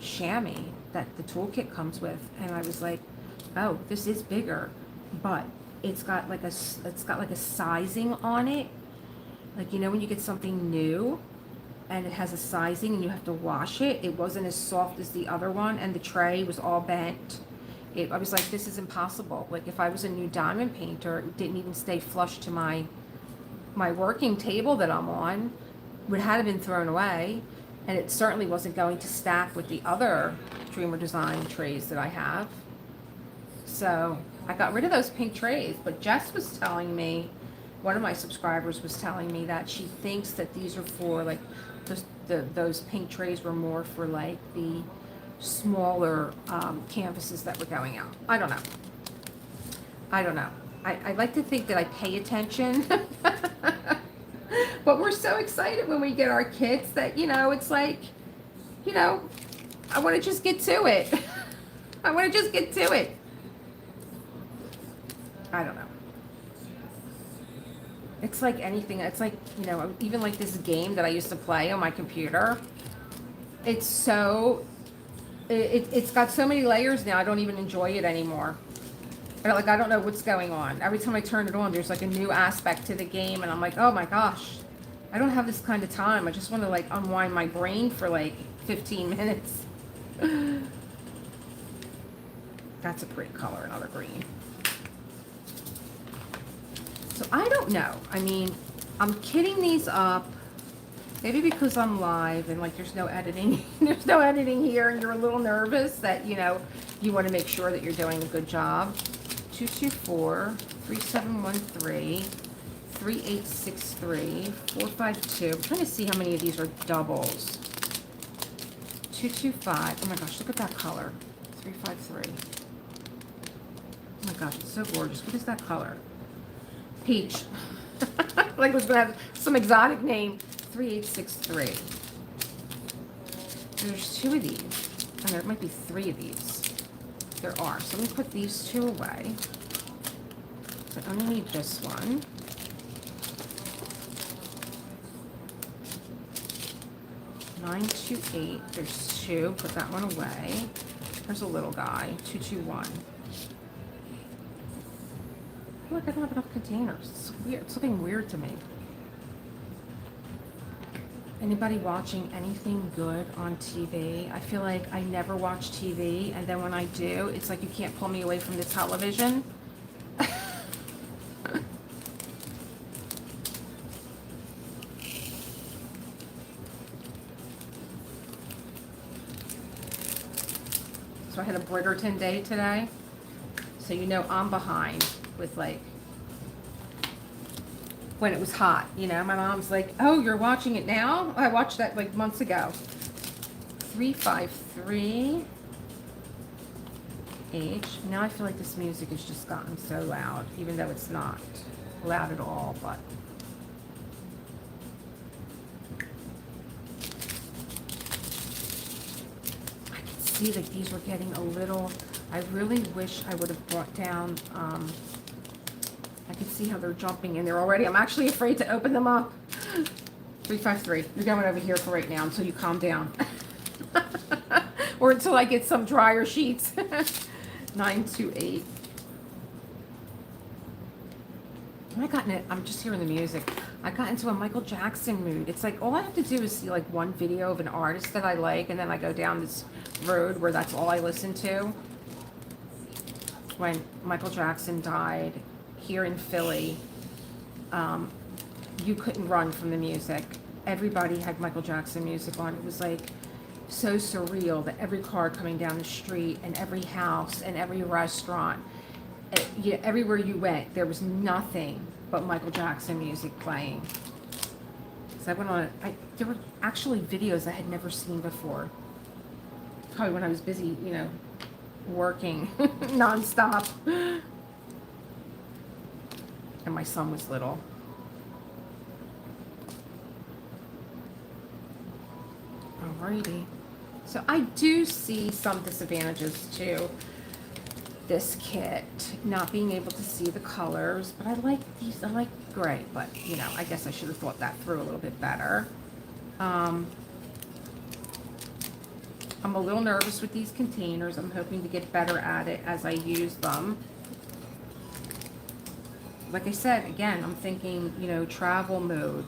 chamois that the toolkit comes with, and I was like, oh, this is bigger, but it's got like a sizing on it, like, you know, when you get something new and it has a sizing and you have to wash it. It wasn't as soft as the other one, and the tray was all bent. I was like, this is impossible. Like, if I was a new diamond painter, it didn't even stay flush to my working table that I'm on, would have been thrown away. And it certainly wasn't going to stack with the other Dreamer Design trays that I have. So I got rid of those pink trays. But Jess was telling me, one of my subscribers was telling me that she thinks that these are for like, those pink trays were more for like the smaller canvases that were going out. I don't know. I like to think that I pay attention. But we're so excited when we get our kits that, you know, it's like, you know, I want to just get to it. I want to just get to it. I don't know. It's like anything. It's like, you know, even like this game that I used to play on my computer. It's so, it's got so many layers now, I don't even enjoy it anymore. Like, I don't know what's going on. Every time I turn it on, there's like a new aspect to the game, and I'm like, oh my gosh, I don't have this kind of time. I just want to like unwind my brain for like 15 minutes. That's a pretty color, another green. So I don't know. I mean, I'm kitting these up. Maybe because I'm live and like there's no editing. There's no editing here, and you're a little nervous that, you know, you want to make sure that you're doing a good job. 224, 3713, 3863, 452. I'm trying to see how many of these are doubles. 225. Oh my gosh, look at that color. 353. Oh my gosh, it's so gorgeous. What is that color? Peach. Like it was going to have some exotic name. 3863. There's two of these. And there might be three of these. There are. So let me put these two away. I only need this one. $928. There's two. Put that one away. There's a little guy. 221. Look, I don't have enough containers. It's weird. It's looking weird to me. Anybody watching anything good on TV? I feel like I never watch TV, and then when I do, it's like you can't pull me away from the television. So I had a Bridgerton day today. So you know I'm behind with like when it was hot, you know. My mom's like, oh, you're watching it now? I watched that like months ago. 353 H. Now I feel like this music has just gotten so loud, even though it's not loud at all, but I can see that these were getting a little, I really wish I would have brought down, I can see how they're jumping in there already. I'm actually afraid to open them up. 353. You're going over here for right now until you calm down. Or until I get some drier sheets. 928. I'm just hearing the music. I got into a Michael Jackson mood. It's like all I have to do is see like one video of an artist that I like, and then I go down this road where that's all I listen to. When Michael Jackson died here in Philly, you couldn't run from the music. Everybody had Michael Jackson music on. It was like so surreal that every car coming down the street and every house and every restaurant, everywhere you went, there was nothing but Michael Jackson music playing. So I went on, there were actually videos I had never seen before. Probably when I was busy, you know, working nonstop. And my son was little. Alrighty. So I do see some disadvantages to this kit, not being able to see the colors, but I like these. I like gray, but you know, I guess I should have thought that through a little bit better. I'm a little nervous with these containers. I'm hoping to get better at it as I use them. Like I said, again, I'm thinking, you know, travel mode.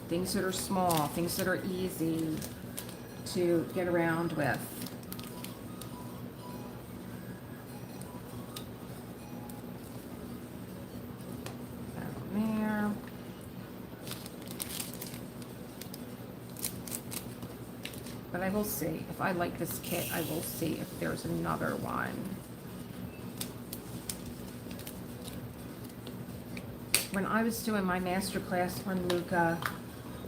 Things that are small, things that are easy to get around with. There. But I will see. If I like this kit, I will see if there's another one. When I was doing my master class on Mucha,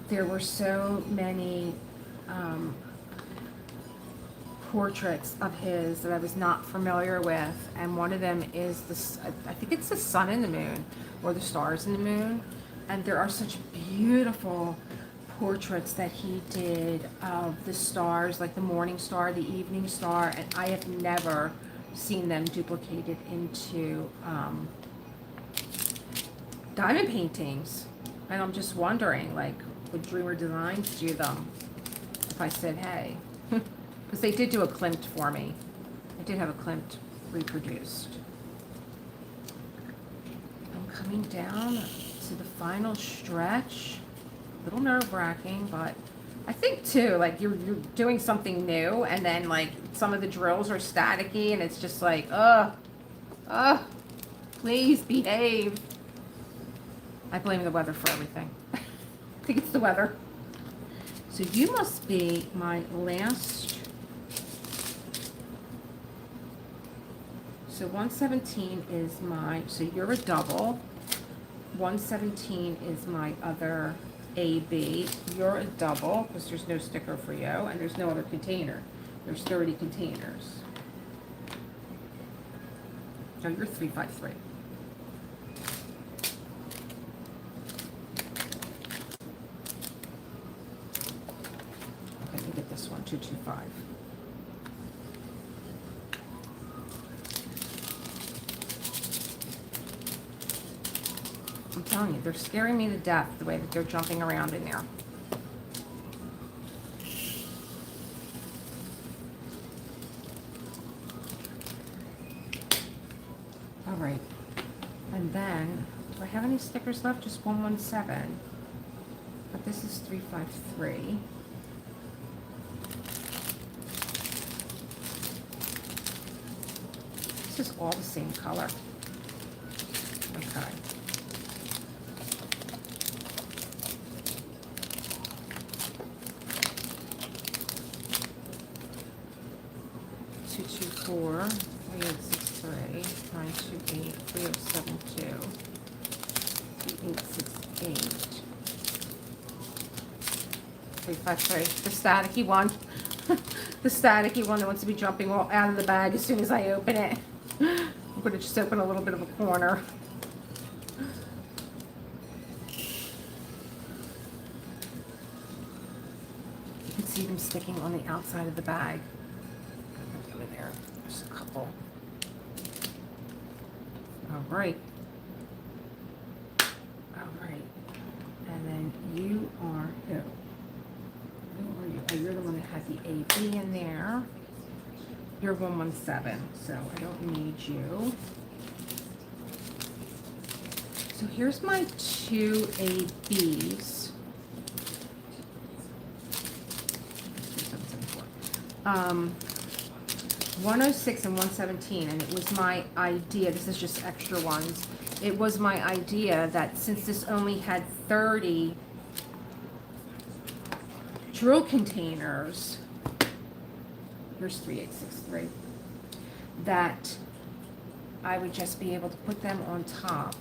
there were so many portraits of his that I was not familiar with, and one of them is this, I think it's the sun and the moon, or the stars and the moon, and there are such beautiful portraits that he did of the stars, like the morning star, the evening star, and I have never seen them duplicated into diamond paintings. And I'm just wondering, like, would Dreamer Designs do them if I said, hey? Because they did do a Klimt for me. I did have a Klimt reproduced. I'm coming down to the final stretch. A little nerve-wracking, but I think too, like you're doing something new, and then like some of the drills are staticky, and it's just like, please behave. I blame the weather for everything. I think it's the weather. So you must be my last. So 117 is my, so you're a double. 117 is my other AB. You're a double, because there's no sticker for you, and there's no other container. There's 30 containers. So you're 353. Okay, let me get this one, 225. I'm telling you, they're scaring me to death the way that they're jumping around in there. All right, and then Do I have any stickers left? Just 117. But this is 353. This is all the same color. Okay. Two two four 3863 928 3072 3868 353. The staticky one. The staticky one that wants to be jumping all out of the bag as soon as I open it. I'm going to just open a little bit of a corner. You can see them sticking on the outside of the bag. Over there. There's a couple. All right. All right. And then you are who? Who are you? Oh, you're the one that had the AB in there. You're 117, so I don't need you. So here's my two ABs. 106 and 117, and it was my idea, this is just extra ones, it was my idea that since this only had 30 drill containers, here's 3863, that I would just be able to put them on top,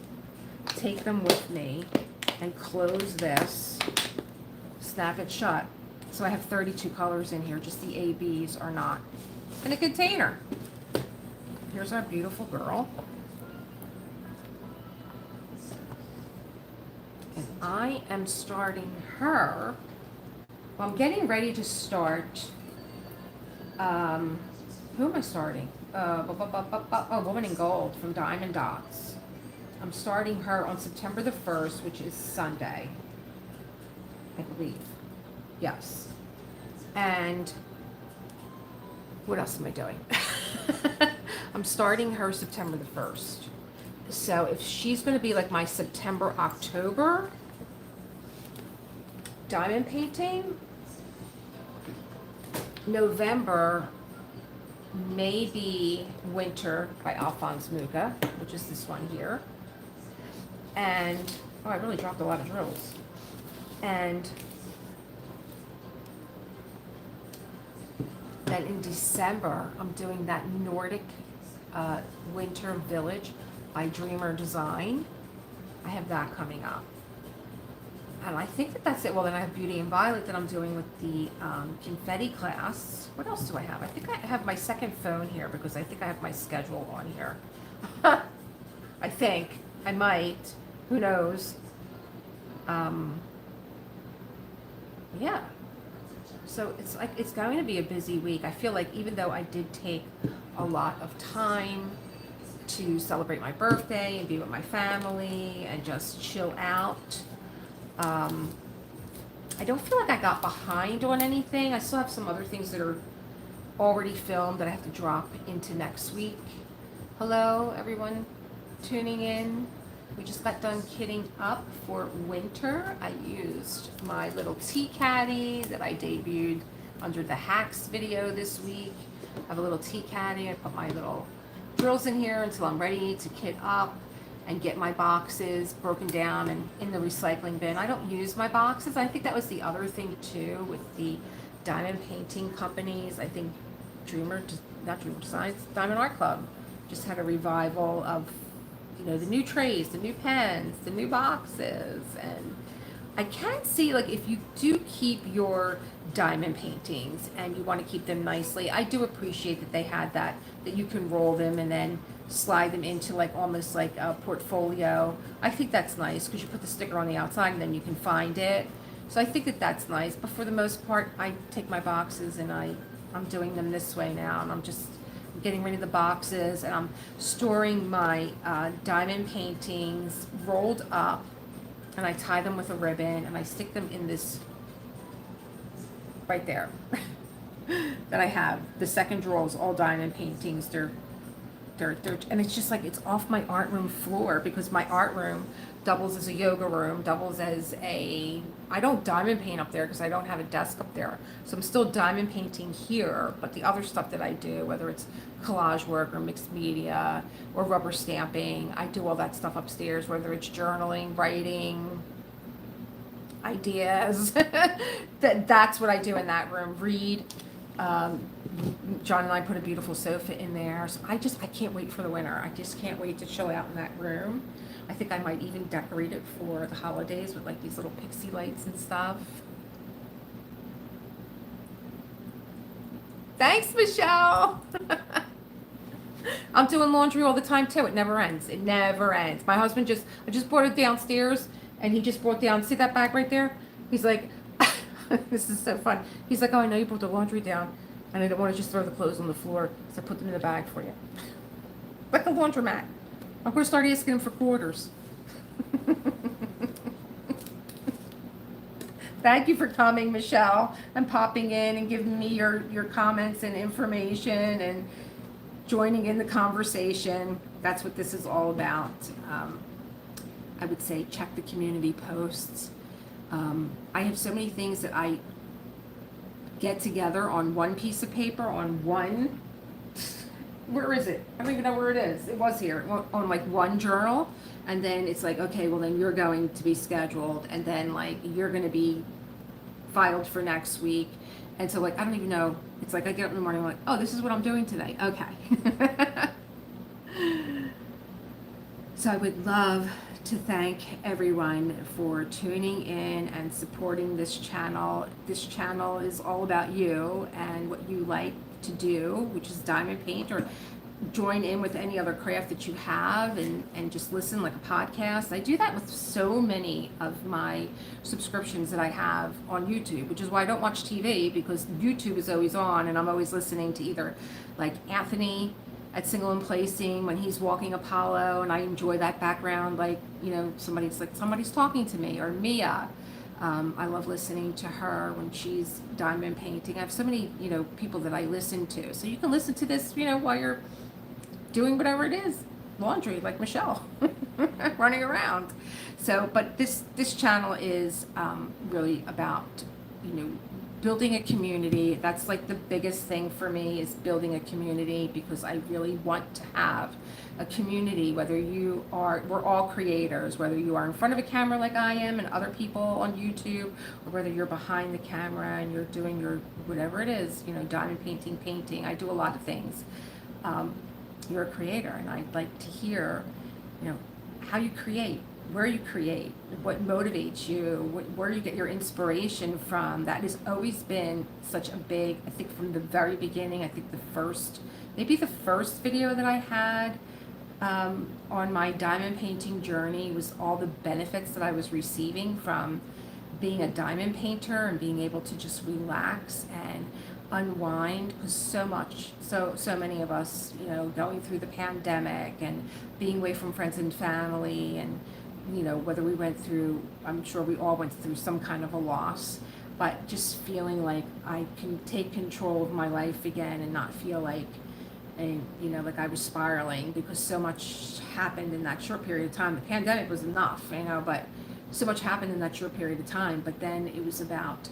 take them with me, and close this, snap it shut. So I have 32 colors in here, just the ABs are not in a container. Here's our beautiful girl. And I am starting her, well, I'm getting ready to start, who am I starting? Oh, Woman in Gold from Diamond Dots. I'm starting her on September the 1st, which is Sunday, I believe. Yes. And what else am I doing? I'm starting her September the 1st. So if she's going to be like my September, October diamond painting, November maybe Winter by Alphonse Mucha, which is this one here. And, oh, I really dropped a lot of drills. And then in December, I'm doing that Nordic Winter Village by Dreamer Design. I have that coming up. And I think that that's it. Well, then I have Beauty and Violet that I'm doing with the confetti class. What else do I have? I think I have my second phone here because I think I have my schedule on here. I think. I might. Who knows? Yeah. So it's like, it's going to be a busy week. I feel like even though I did take a lot of time to celebrate my birthday and be with my family and just chill out, I don't feel like I got behind on anything. I still have some other things that are already filmed that I have to drop into next week. Hello, everyone tuning in. We just got done kitting up for winter. I used my little tea caddy that I debuted under the hacks video this week. I have a little tea caddy. I put my little drills in here until I'm ready to kit up and get my boxes broken down and in the recycling bin. I don't use my boxes. I think that was the other thing too with the diamond painting companies. I think not Dreamer Designs, Diamond Art Club just had a revival of, you know, the new trays, the new pens, the new boxes. And I can see, like, if you do keep your diamond paintings and you want to keep them nicely, I do appreciate that they had that you can roll them and then slide them into like almost like a portfolio. I think that's nice because you put the sticker on the outside and then you can find it. So I think that that's nice. But for the most part, I take my boxes and I'm doing them this way now, and I'm getting rid of the boxes, and I'm storing my diamond paintings rolled up, and I tie them with a ribbon, and I stick them in this right there that I have. The second drawer is all diamond paintings. They're and it's just like, it's off my art room floor because my art room doubles as a yoga room, doubles as a, I don't diamond paint up there because I don't have a desk up there. So I'm still diamond painting here, but the other stuff that I do, whether it's collage work or mixed media or rubber stamping, I do all that stuff upstairs, whether it's journaling, writing, ideas. That's what I do in that room. Read. John and I put a beautiful sofa in there. So I can't wait for the winter. I just can't wait to chill out in that room. I think I might even decorate it for the holidays with like these little pixie lights and stuff. Thanks, Michelle. I'm doing laundry all the time too. It never ends. It never ends. My husband I just brought it downstairs and he just brought down, see that bag right there? He's like, this is so fun. He's like, oh, I know you brought the laundry down and I don't want to just throw the clothes on the floor, so I put them in the bag for you. Like a laundromat. I'm going to start asking him for quarters. Thank you for coming, Michelle, and popping in and giving me your comments and information and joining in the conversation. That's what this is all about. I would say check the community posts. I have so many things that I get together on one piece of paper, on one, where is it? I don't even know where it is. It was here, on like one journal. And then it's like, okay, well then you're going to be scheduled. And then like, you're going to be filed for next week. And so like, I don't even know. It's like, I get up in the morning, I'm like, oh, this is what I'm doing today. Okay. So I would love to thank everyone for tuning in and supporting this channel. This channel is all about you and what you like to do, which is diamond paint, or join in with any other craft that you have and just listen like a podcast. I do that with so many of my subscriptions that I have on YouTube, which is why I don't watch TV, because YouTube is always on and I'm always listening to either like Anthony at Single and Placing when he's walking Apollo, and I enjoy that background, like, you know, somebody's talking to me, or Mia. I love listening to her when she's diamond painting. I have so many, you know, people that I listen to. So you can listen to this, you know, while you're doing whatever it is, laundry, like Michelle, running around. So, but this channel is really about, you know, building a community. That's like the biggest thing for me, is building a community, because I really want to have a community, we're all creators, whether you are in front of a camera like I am and other people on YouTube, or whether you're behind the camera and you're doing your, whatever it is, you know, diamond painting. I do a lot of things. You're a creator, and I'd like to hear, you know, how you create, where you create, what motivates you, where you get your inspiration from. That has always been such a big, I think from the very beginning, I think maybe the first video that I had on my diamond painting journey was all the benefits that I was receiving from being a diamond painter and being able to just relax and unwind, because so many of us, you know, going through the pandemic and being away from friends and family, and you know, whether we went through, I'm sure we all went through some kind of a loss, but just feeling like I can take control of my life again and not feel like, and you know, like I was spiraling, because so much happened in that short period of time. The pandemic was enough, you know, but so much happened in that short period of time. But then it was about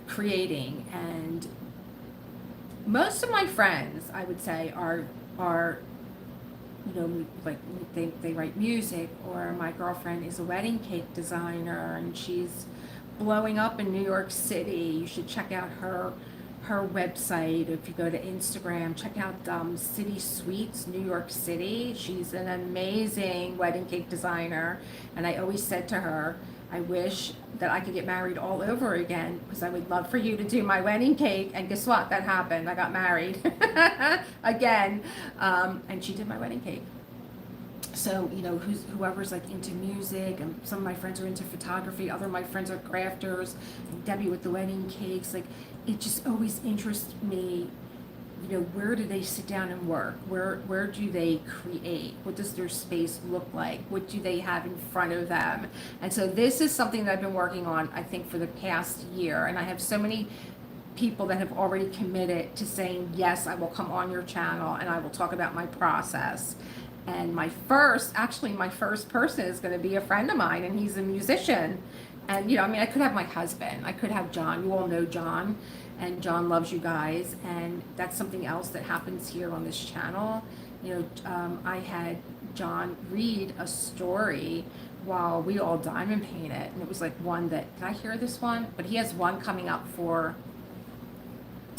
creating, and most of my friends, I would say, are you know, like they write music, or my girlfriend is a wedding cake designer and she's blowing up in New York City. You should check out her website. If you go to Instagram, check out City Sweets New York City. She's an amazing wedding cake designer, and I always said to her, I wish that I could get married all over again, because I would love for you to do my wedding cake. And guess what? That happened. I got married again, and she did my wedding cake. So, you know, whoever's like into music, and some of my friends are into photography, other of my friends are crafters, and Debbie with the wedding cakes, like, it just always interests me. You know, where do they sit down and work? Where do they create? What does their space look like? What do they have in front of them? And so this is something that I've been working on, I think, for the past year. And I have so many people that have already committed to saying, yes, I will come on your channel and I will talk about my process. And my first person is going to be a friend of mine, and he's a musician. And, you know, I mean, I could have my husband, I could have John. You all know John, and John loves you guys. And that's something else that happens here on this channel. You know, I had John read a story while we all diamond paint it. And it was like one that, did I hear this one? But he has one coming up for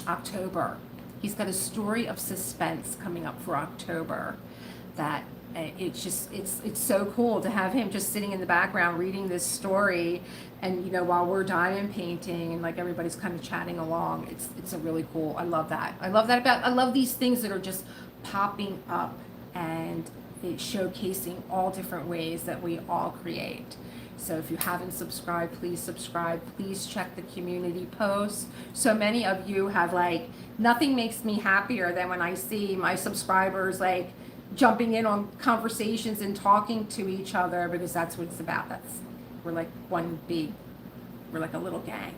October. He's got a story of suspense coming up for October that it's just, it's so cool to have him just sitting in the background reading this story, and you know, while we're diamond painting and like everybody's kind of chatting along. It's a really cool, I love that. I love these things that are just popping up and it's showcasing all different ways that we all create. So if you haven't subscribed, please subscribe. Please check the community posts. So many of you have, like, nothing makes me happier than when I see my subscribers like jumping in on conversations and talking to each other, because that's what it's about. We're like we're like a little gang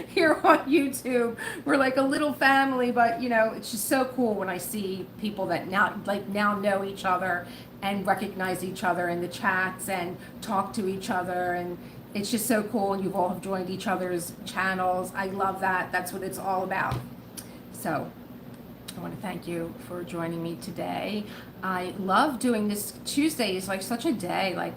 here on YouTube. We're like a little family, but you know, it's just so cool when I see people that now know each other and recognize each other in the chats and talk to each other, and it's just so cool. And you've all have joined each other's channels. I love that. That's what it's all about. So I want to thank you for joining me today. I love doing this. Tuesday is like such a day. Like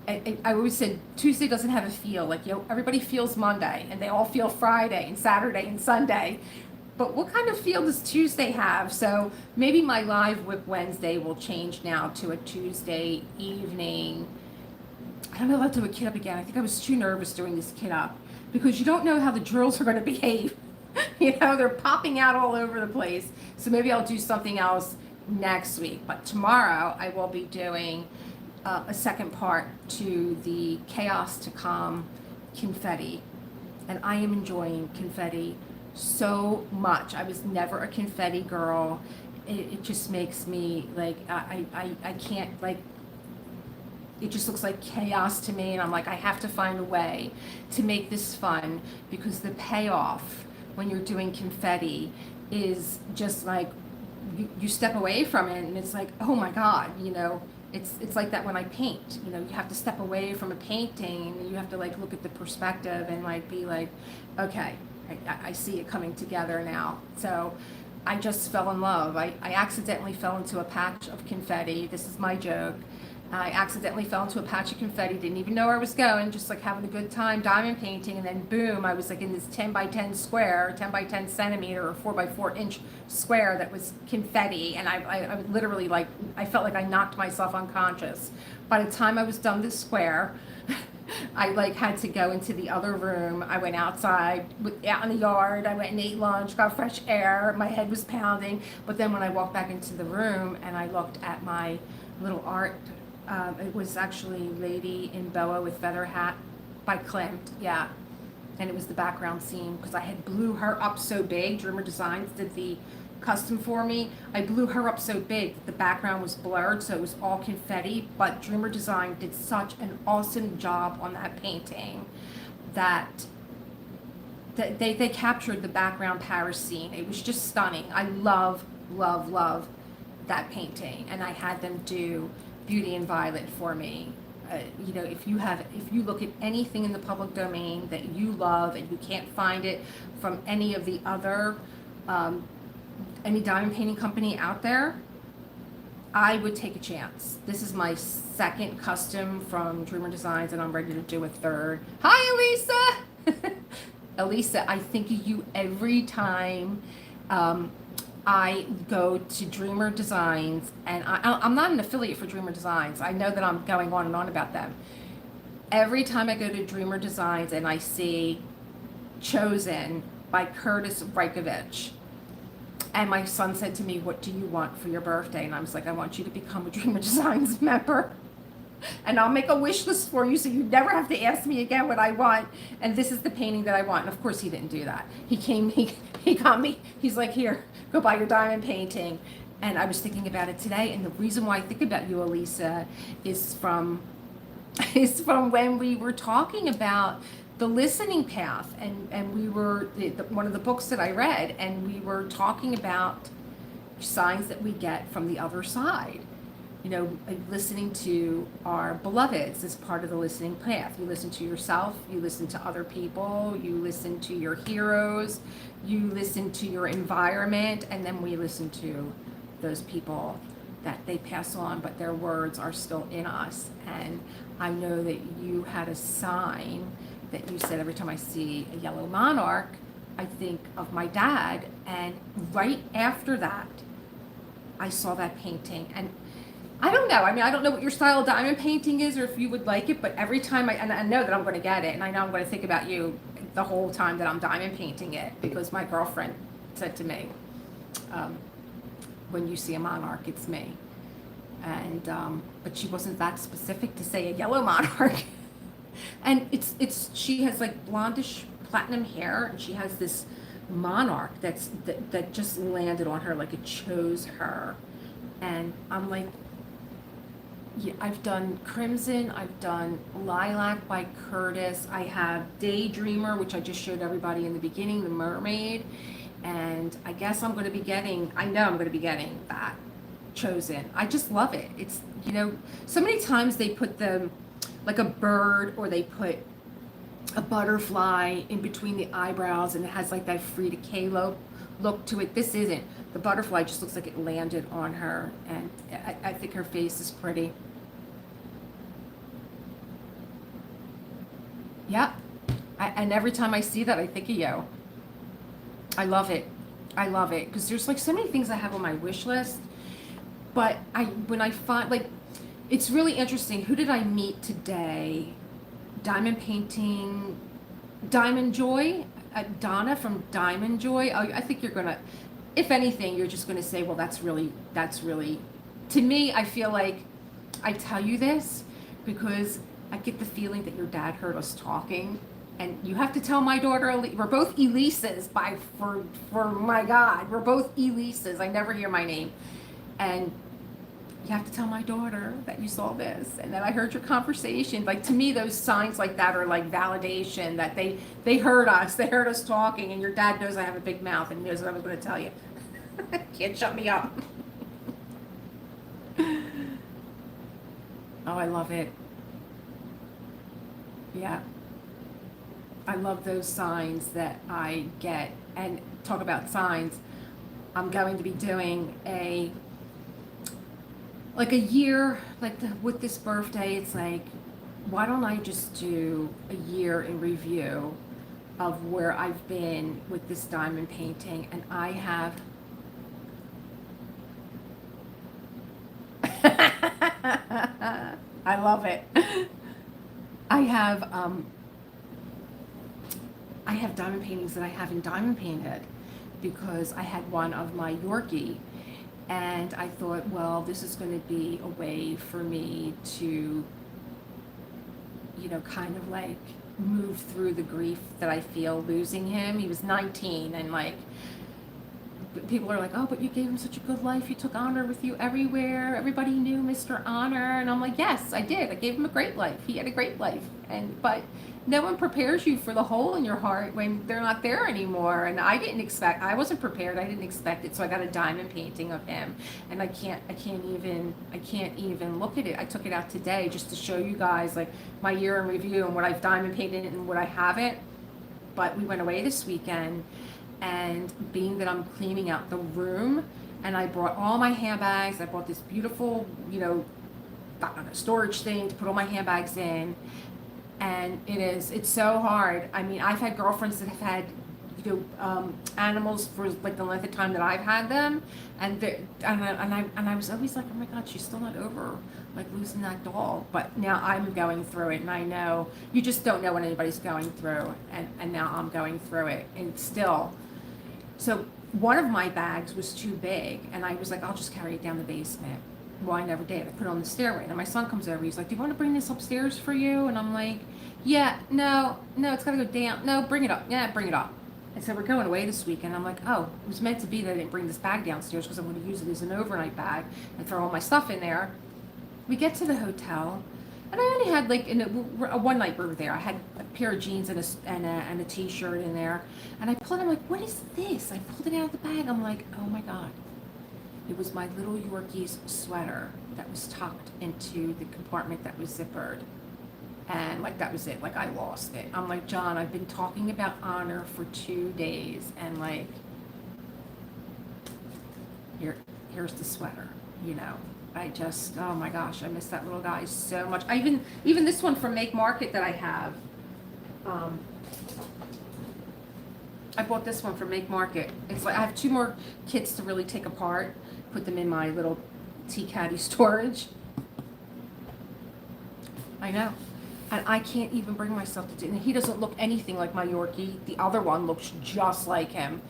I always said, Tuesday doesn't have a feel. Like, you know, everybody feels Monday and they all feel Friday and Saturday and Sunday. But what kind of feel does Tuesday have? So maybe my live whip Wednesday will change now to a Tuesday evening. I don't know if I'll do a kit up again. I think I was too nervous doing this kit up because you don't know how the drills are going to behave. You know, they're popping out all over the place. So maybe I'll do something else next week. But tomorrow I will be doing a second part to the Chaos to Calm confetti. And I am enjoying confetti so much. I was never a confetti girl. It just makes me like, I can't, like, it just looks like chaos to me. And I'm like, I have to find a way to make this fun, because the payoff when you're doing confetti is just like, you step away from it and it's like, oh my God, you know, it's like that when I paint. You know, you have to step away from a painting and you have to like look at the perspective and like be like, okay, I see it coming together now. So I just fell in love. I accidentally fell into a patch of confetti. This is my joke. I accidentally fell into a patch of confetti, didn't even know where I was going, just like having a good time diamond painting, and then boom, I was like in this 10 by 10 square, 10 by 10 centimeter or 4 by 4 inch square that was confetti, and I literally, like, I felt like I knocked myself unconscious. By the time I was done this square, I like had to go into the other room. I went outside, out in the yard, I went and ate lunch, got fresh air, my head was pounding, but then when I walked back into the room and I looked at my little art, it was actually Lady in Boa with Feather Hat by Klimt, yeah. And it was the background scene, because I had blew her up so big. Dreamer Designs did the custom for me. I blew her up so big that the background was blurred, so it was all confetti. But Dreamer Design did such an awesome job on that painting that they captured the background Paris scene. It was just stunning. I love, love, love that painting. And I had them do Beauty in Violet for me. You know, if you look at anything in the public domain that you love and you can't find it from any of the other any diamond painting company out there, I would take a chance. This is my second custom from Dreamer Designs, and I'm ready to do a third. Hi, Elisa. Elisa, I think of you every time I go to Dreamer Designs, and I'm not an affiliate for Dreamer Designs. I know that I'm going on and on about them. Every time I go to Dreamer Designs and I see Chosen by Curtis Reikovich, and my son said to me, what do you want for your birthday? And I was like, I want you to become a Dreamer Designs member. And I'll make a wish list for you so you never have to ask me again what I want. And this is the painting that I want. And of course he didn't do that. He got me, he's like, here, go buy your diamond painting. And I was thinking about it today. And the reason why I think about you, Elisa, is from when we were talking about the listening path. And we were, one of the books that I read, and we were talking about signs that we get from the other side. listening to our beloveds is part of the listening path. You listen to yourself, you listen to other people, you listen to your heroes, you listen to your environment, and then we listen to those people that they pass on, but their words are still in us. And I know that you had a sign that you said, every time I see a yellow monarch, I think of my dad. And right after that, I saw that painting. And I don't know. I mean, I don't know what your style of diamond painting is or if you would like it, but every time and I know that I'm going to get it, and I know I'm going to think about you the whole time that I'm diamond painting it, because my girlfriend said to me, when you see a monarch, it's me. And, but she wasn't that specific to say a yellow monarch. And she has like blondish platinum hair, and she has this monarch that just landed on her, like it chose her. And I'm like, yeah, I've done Crimson, I've done Lilac by Curtis, I have Daydreamer, which I just showed everybody in the beginning, the mermaid, and I guess I'm going to be getting, I know I'm going to be getting that chosen. I just love it. It's, so many times they put them like a bird, or they put a butterfly in between the eyebrows, and it has like that Frida Kahlo look to it. This isn't. The butterfly just looks like it landed on her, and I think her face is pretty. Yep. And every time I see that, I think of you. I love it. I love it. Because there's like so many things I have on my wish list. But when I find, like, it's really interesting. Who did I meet today? Diamond painting, Diamond Joy, Donna from Diamond Joy. I think you're going to, if anything, you're just going to say, well, that's really, to me, I feel like I tell you this because I get the feeling that your dad heard us talking, and you have to tell my daughter, we're both Elises for my God, we're both Elises. I never hear my name. And you have to tell my daughter that you saw this and that I heard your conversation. Like, to me, those signs like that are like validation that they heard us talking, and your dad knows I have a big mouth and knows what I was going to tell you. Can't shut me up. Oh, I love it. Yeah. I love those signs that I get. And talk about signs, I'm going to be doing a year, with this birthday, it's like, why don't I just do a year in review of where I've been with this diamond painting. And I have I love it. I have diamond paintings that I haven't diamond painted because I had one of my Yorkie, and I thought, well, this is going to be a way for me to, kind of like move through the grief that I feel losing him. He was 19, and like, people are like, oh, but you gave him such a good life. You took Honor with you everywhere. Everybody knew Mr. Honor. And I'm like, yes, I did. I gave him a great life. He had a great life. But no one prepares you for the hole in your heart when they're not there anymore. And I wasn't prepared. I didn't expect it. So I got a diamond painting of him, and I can't even look at it. I took it out today just to show you guys like my year in review and what I've diamond painted and what I haven't. But we went away this weekend, and being that I'm cleaning out the room, and I brought all my handbags. I brought this beautiful, storage thing to put all my handbags in. And it's so hard. I mean, I've had girlfriends that have had, animals for like the length of time that I've had them. And I was always like, oh my God, she's still not over like losing that doll. But now I'm going through it, and I know you just don't know what anybody's going through. And now I'm going through it, and still. So one of my bags was too big, and I was like, I'll just carry it down the basement. Well, I never did. I put it on the stairway. And my son comes over. He's like, do you want to bring this upstairs for you? And I'm like, yeah, no, it's got to go down. No, bring it up. Yeah, bring it up. And so we're going away this weekend. I'm like, oh, it was meant to be that I didn't bring this bag downstairs because I'm going to use it as an overnight bag and throw all my stuff in there. We get to the hotel, and I only had like a one night we were there. I had a pair of jeans and a t-shirt in there. And I pulled it. I'm like, what is this? I pulled it out of the bag. I'm like, oh my God. It was my little Yorkie's sweater that was tucked into the compartment that was zippered. And like that was it. Like I lost it. I'm like, John, I've been talking about honor for 2 days, and like here's the sweater, you know. I just, oh my gosh, I miss that little guy so much. I even this one from Make Market that I have. I bought this one from Make Market. It's like I have 2 more kits to really take apart, put them in my little tea caddy storage. I know. And I can't even bring myself to do it. And he doesn't look anything like my Yorkie. The other one looks just like him.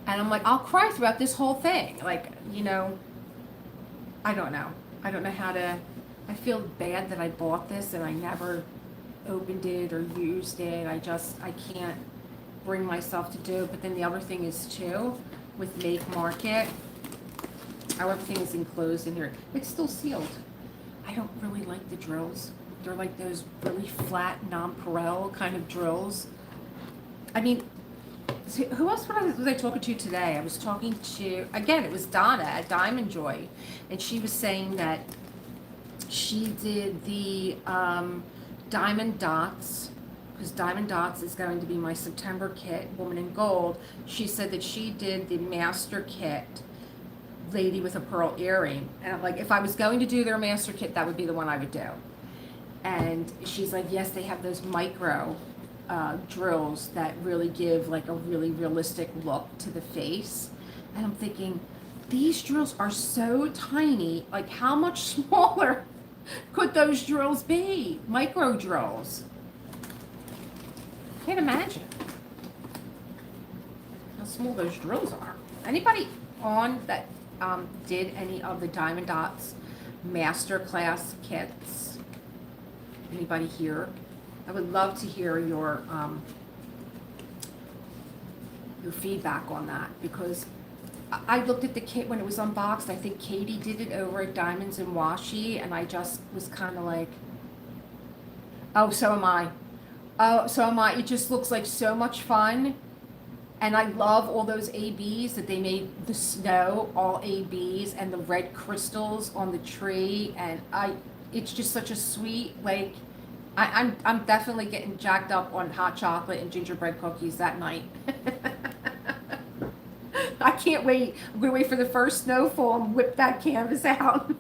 And I'm like, I'll cry throughout this whole thing. Like, you know, I don't know. I don't know how to, I feel bad that I bought this and I never opened it or used it. I can't bring myself to do it. But then the other thing is too, with Make Market, how everything is enclosed in here. It's still sealed. I don't really like the drills. They're like those really flat nonpareil kind of drills. I mean, who else was I talking to today? I was talking to, again, it was Donna at Diamond Joy, and she was saying that she did the Diamond Dots, because Diamond Dots is going to be my September kit, Woman in Gold. She said that she did the Master Kit, Lady with a Pearl Earring. And I'm like, if I was going to do their Master Kit, that would be the one I would do. And she's like, yes, they have those micro drills that really give like a really realistic look to the face. And I'm thinking, these drills are so tiny, like how much smaller could those drills be? Micro drills. Can't imagine how small those drills are. Anybody on that did any of the Diamond Dots Masterclass kits? Anybody here? I would love to hear your feedback on that, because I looked at the kit when it was unboxed. I think Katie did it over at Diamonds and Washi, and I just was kind of like, oh, so am I. Oh, so am I. It just looks like so much fun. And I love all those ABs that they made, the snow, all ABs, and the red crystals on the tree. And it's just such a sweet, like, I'm definitely getting jacked up on hot chocolate and gingerbread cookies that night. I can't wait. I'm gonna wait for the first snowfall and whip that canvas out.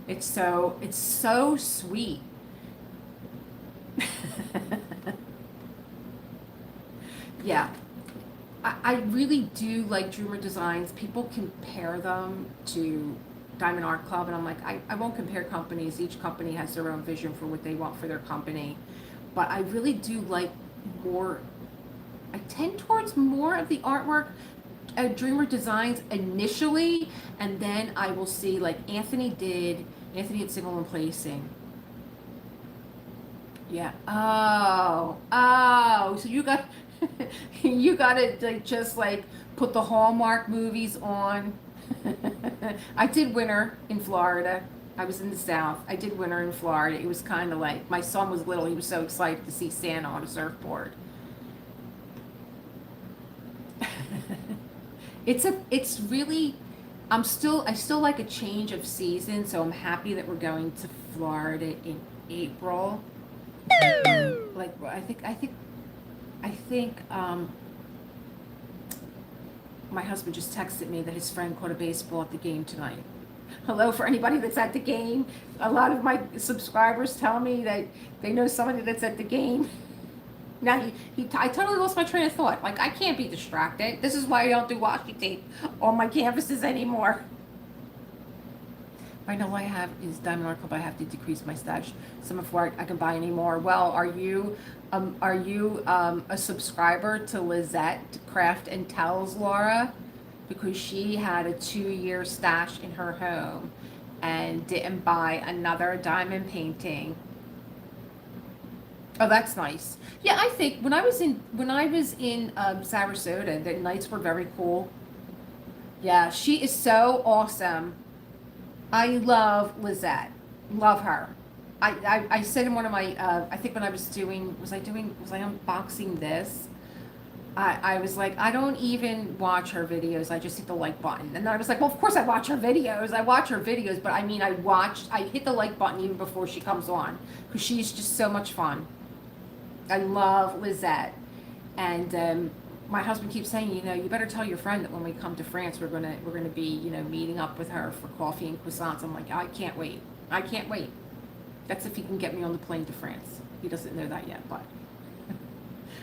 It's so sweet. Yeah, I really do like Dreamer Designs. People compare them to Diamond Art Club, and I'm like, I won't compare companies. Each company has their own vision for what they want for their company. But I really do like more, I tend towards more of the artwork at Dreamer Designs initially, and then I will see, like Anthony at Signal and Placing. Yeah. Oh, so you got, you gotta like just like put the Hallmark movies on. I did winter in Florida. I was in the South. I did winter in Florida. It was kind of like, my son was little. He was so excited to see Santa on a surfboard. It's really, I still like a change of season, so I'm happy that we're going to Florida in April. Like, I think my husband just texted me that his friend caught a baseball at the game tonight. Hello, for anybody that's at the game. A lot of my subscribers tell me that they know somebody that's at the game. Now, I totally lost my train of thought. Like, I can't be distracted. This is why I don't do washi tape on my canvases anymore. I know what I have is Diamond Art Club. I have to decrease my stash some before I can buy any more. Well, are you a subscriber to Lizette Craft and Tells, Laura? Because she had a 2-year stash in her home and didn't buy another diamond painting. Oh, that's nice. Yeah, I think when I was in Sarasota, the nights were very cool. Yeah, she is so awesome. I love Lizette. Love her. I said in one of my I think when I was unboxing this, I was like, I don't even watch her videos. I just hit the like button. And then I was like, well, of course I watch her videos. I watch her videos, but I mean, I hit the like button even before she comes on because she's just so much fun. I love Lizette. And my husband keeps saying, you better tell your friend that when we come to France, we're gonna be, meeting up with her for coffee and croissants. I'm like, I can't wait. I can't wait. That's if he can get me on the plane to France. He doesn't know that yet, but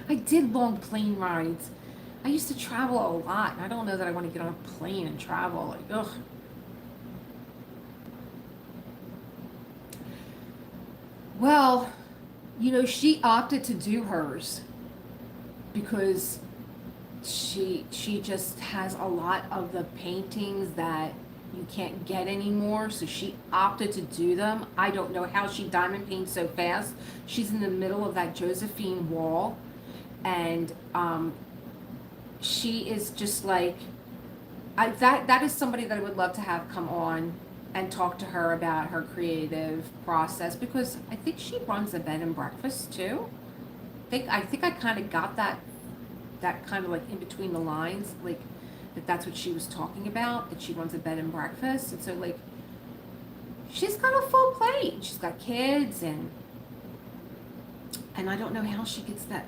I did long plane rides. I used to travel a lot, and I don't know that I want to get on a plane and travel. Like, ugh. Well, she opted to do hers because she just has a lot of the paintings that you can't get anymore, so she opted to do them. I don't know how she diamond paints so fast. She's in the middle of that Josephine wall, and she is just like, that is somebody that I would love to have come on and talk to her about her creative process, because I think she runs a bed and breakfast too. I think I kind of got that kind of like in between the lines, like that's what she was talking about, that she runs a bed and breakfast. And so like she's got a full plate. She's got kids, and I don't know how she gets that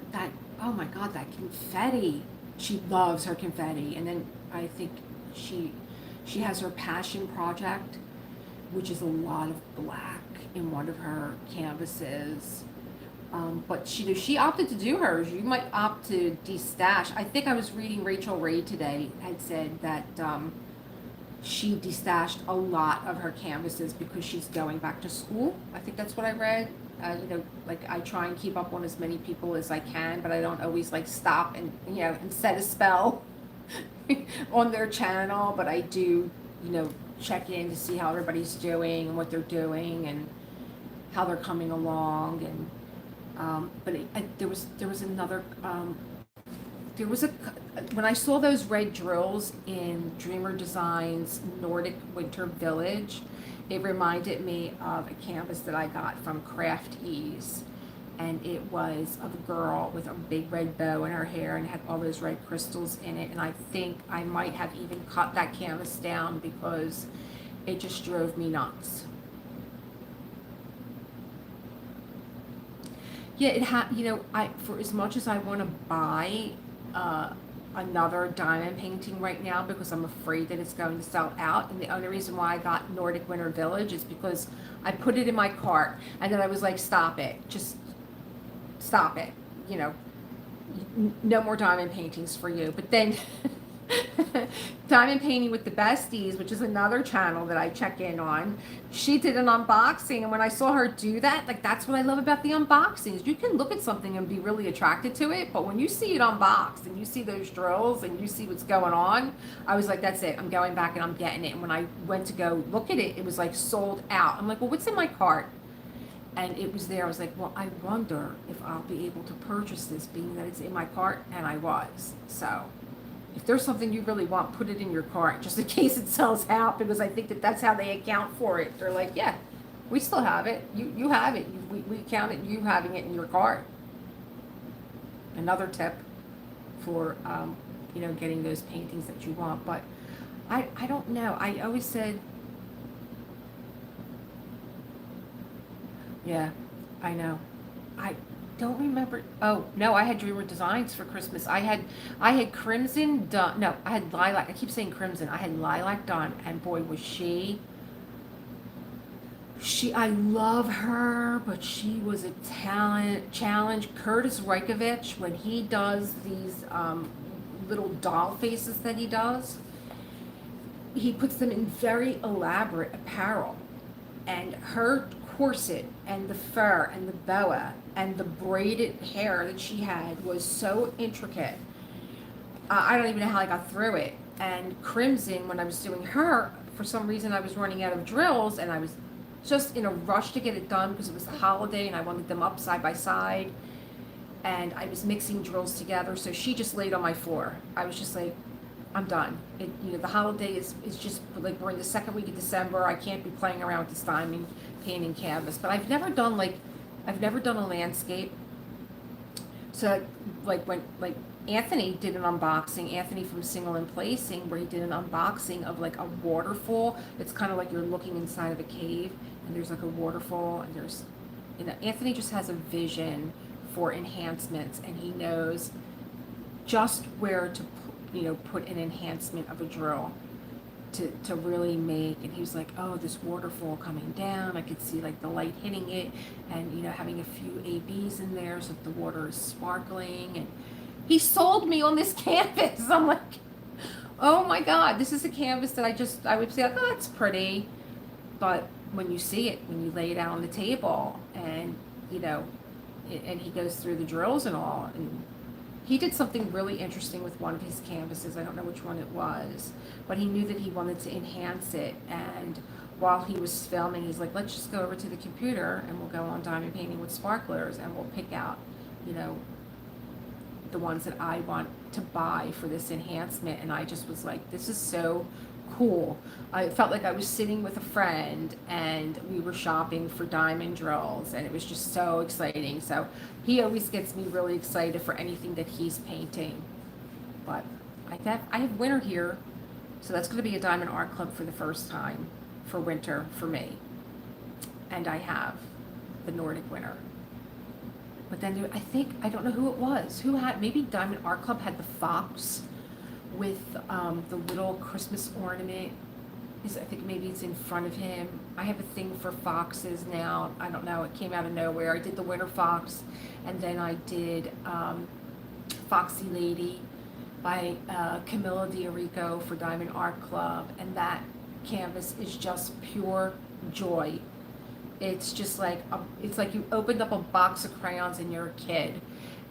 oh my god, that confetti. She loves her confetti. And then I think she has her passion project, which is a lot of black in one of her canvases. But she opted to do hers. You might opt to destash. I think I was reading Rachel Ray today had said that she destashed a lot of her canvases because she's going back to school. I think that's what I read. Like I try and keep up on as many people as I can, but I don't always like stop and and set a spell on their channel. But I do check in to see how everybody's doing and what they're doing and how they're coming along. And there was another when I saw those red drills in Dreamer Designs Nordic Winter Village, it reminded me of a canvas that I got from Craft Ease, and it was of a girl with a big red bow in her hair and had all those red crystals in it. And I think I might have even cut that canvas down because it just drove me nuts. Yeah, for as much as I want to buy another diamond painting right now because I'm afraid that it's going to sell out, and the only reason why I got Nordic Winter Village is because I put it in my cart, and then I was like, stop it, just stop it, no more diamond paintings for you. But then Diamond Painting with the Besties, which is another channel that I check in on, she did an unboxing, and when I saw her do that, like, that's what I love about the unboxings. You can look at something and be really attracted to it, but when you see it unboxed and you see those drills and you see what's going on, I was like, that's it, I'm going back and I'm getting it. And when I went to go look at it, it was like sold out. I'm like, well, what's in my cart? And it was there. I was like, well, I wonder if I'll be able to purchase this, being that it's in my cart. And I was. So if there's something you really want, put it in your cart just in case it sells out, because I think that's how they account for it. They're like, yeah, we still have it. You have it. We count it, you having it in your cart. Another tip for, getting those paintings that you want. But I don't know. I always said, yeah, I know. I don't remember. Oh no, I had Dreamer Designs for Christmas. I had crimson done. No, I had lilac. I keep saying crimson. I had lilac done, and boy, was she. I love her, but she was a challenge. Curtis Reikovich, when he does these little doll faces that he does, he puts them in very elaborate apparel, and her corset and the fur and the boa and the braided hair that she had was so intricate. I don't even know how I got through it. And Crimson, when I was doing her, for some reason I was running out of drills, and I was just in a rush to get it done because it was the holiday and I wanted them up side by side, and I was mixing drills together, so she just laid on my floor. I was just like, I'm done. The holiday is just like, we're in the second week of December. I can't be playing around with this diamond painting canvas. But I've never done a landscape. So like Anthony did an unboxing, Anthony from Single and Placing, where he did an unboxing of like a waterfall. It's kind of like you're looking inside of a cave and there's like a waterfall and there's, you know, Anthony just has a vision for enhancements, and he knows just where to, you know, put an enhancement of a drill to really make. And he was like, oh, this waterfall coming down, I could see like the light hitting it, and you know, having a few ABs in there so that the water is sparkling. And he sold me on this canvas. I'm like, oh my God, this is a canvas that I would say, oh, that's pretty. But when you see it, when you lay it out on the table, and you know, and he goes through the drills and all, and he did something really interesting with one of his canvases. I don't know which one it was, but he knew that he wanted to enhance it. And while he was filming, he's like, let's just go over to the computer and we'll go on diamond painting with sparklers and we'll pick out, you know, the ones that I want to buy for this enhancement. And I just was like, this is so cool. I felt like I was sitting with a friend and we were shopping for diamond drills, and it was just so exciting. So he always gets me really excited for anything that he's painting. But I have winter here, so that's going to be a Diamond Art Club for the first time for winter for me. And I have the Nordic winter. But then I don't know who it was. Who had, maybe Diamond Art Club had the fox with the little Christmas ornament. I think maybe it's in front of him. I have a thing for foxes now. I don't know, it came out of nowhere. I did the winter fox, and then I did Foxy Lady by Camilla D'Arico for Diamond Art Club, and that canvas is just pure joy. It's just like it's like you opened up a box of crayons and you're a kid,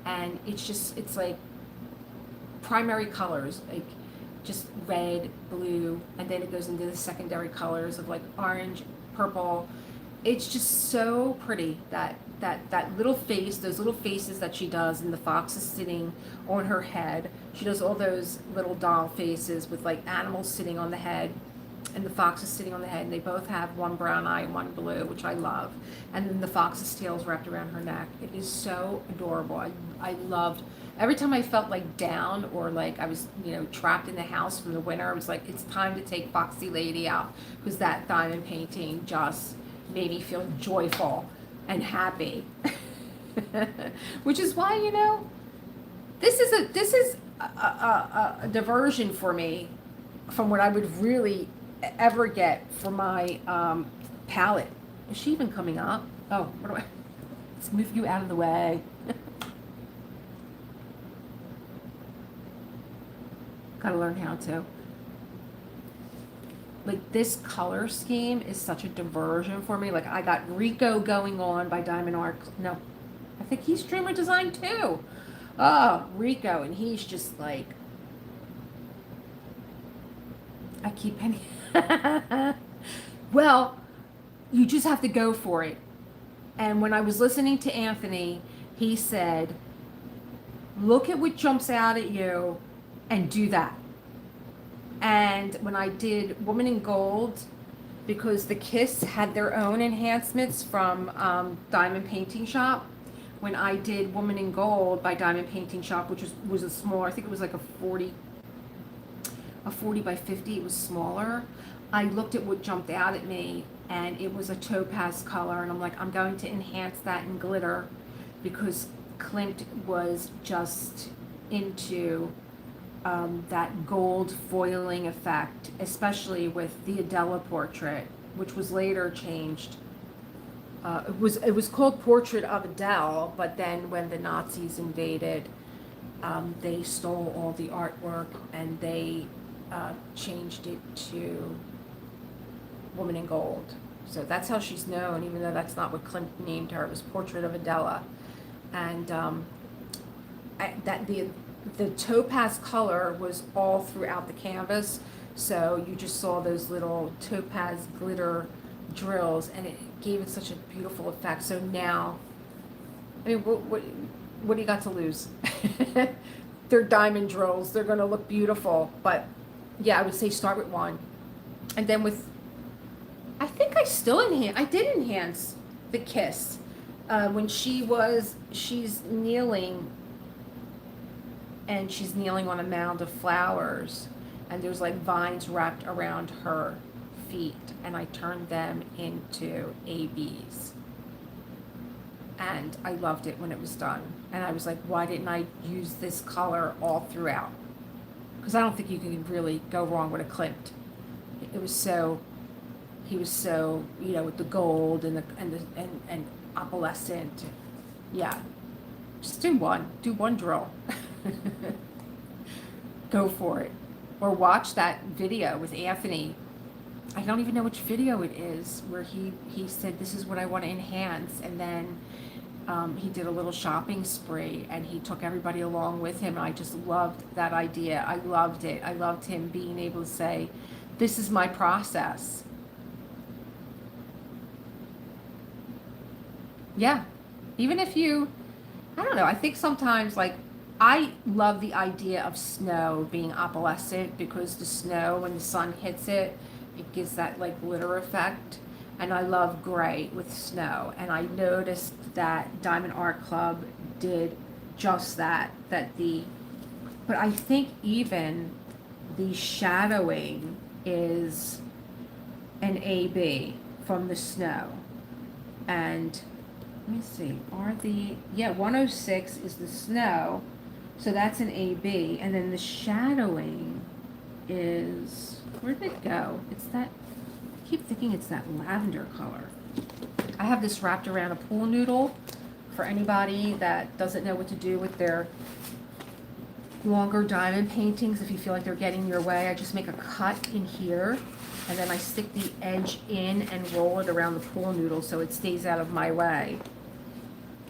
and it's like primary colors, like just red, blue, and then it goes into the secondary colors of like orange, purple. It's just so pretty. That little face, those little faces that she does, and the fox is sitting on her head. She does all those little doll faces with like animals sitting on the head, and the fox is sitting on the head, and they both have one brown eye and one blue, which I love. And then the fox's tail is wrapped around her neck. It is so adorable. I loved, every time I felt like down or like I was, you know, trapped in the house from the winter, I was like, it's time to take Foxy Lady out, because that diamond painting just made me feel joyful and happy. Which is why, you know, this is a diversion for me from what I would really ever get for my palette. Is she even coming up? Oh, what do I? Let's move you out of the way. Gotta learn how to. Like, this color scheme is such a diversion for me. Like, I got Rico going on by Diamond Art. No, I think he's Dreamer Design too. Oh, Rico, and he's just like, I keep penny. Well, you just have to go for it. And when I was listening to Anthony, he said, look at what jumps out at you and do that. And when I did Woman in Gold, because the Kiss had their own enhancements from Diamond Painting Shop, when I did Woman in Gold by Diamond Painting Shop, which was a smaller, I think it was like a 40 by 50, it was smaller. I looked at what jumped out at me, and it was a topaz color, and I'm like, I'm going to enhance that in glitter, because Clint was just into that gold foiling effect, especially with the Adela portrait, which was later changed. It was called Portrait of Adele, but then when the Nazis invaded, they stole all the artwork and they changed it to Woman in Gold. So that's how she's known, even though that's not what Clint named her. It was Portrait of Adela. And the topaz color was all throughout the canvas. So you just saw those little topaz glitter drills, and it gave it such a beautiful effect. So now, I mean, what do you got to lose? They're diamond drills. They're going to look beautiful. But yeah, I would say start with one. And then with, I think I did enhance the Kiss. When she's kneeling and she's kneeling on a mound of flowers, and there's like vines wrapped around her feet, and I turned them into ABs. And I loved it when it was done. And I was like, why didn't I use this color all throughout? Because I don't think you can really go wrong with a Klimt. It was so, he was so, you know, with the gold and and opalescent. Yeah, just do one drill. Go for it. Or watch that video with Anthony. I don't even know which video it is, where he said, this is what I want to enhance, and then he did a little shopping spree, and he took everybody along with him, and I just loved that idea. I loved it. I loved him being able to say, this is my process. Yeah, even if you, I don't know, I think sometimes, like, I love the idea of snow being opalescent, because the snow, when the sun hits it, it gives that like glitter effect. And I love gray with snow. And I noticed that Diamond Art Club did just that. But I think even the shadowing is an AB from the snow. And let me see, 106 is the snow. So that's an AB. And then the shadowing is, where did it go? It's that, I keep thinking it's that lavender color. I have this wrapped around a pool noodle for anybody that doesn't know what to do with their longer diamond paintings. If you feel like they're getting your way, I just make a cut in here, and then I stick the edge in and roll it around the pool noodle so it stays out of my way.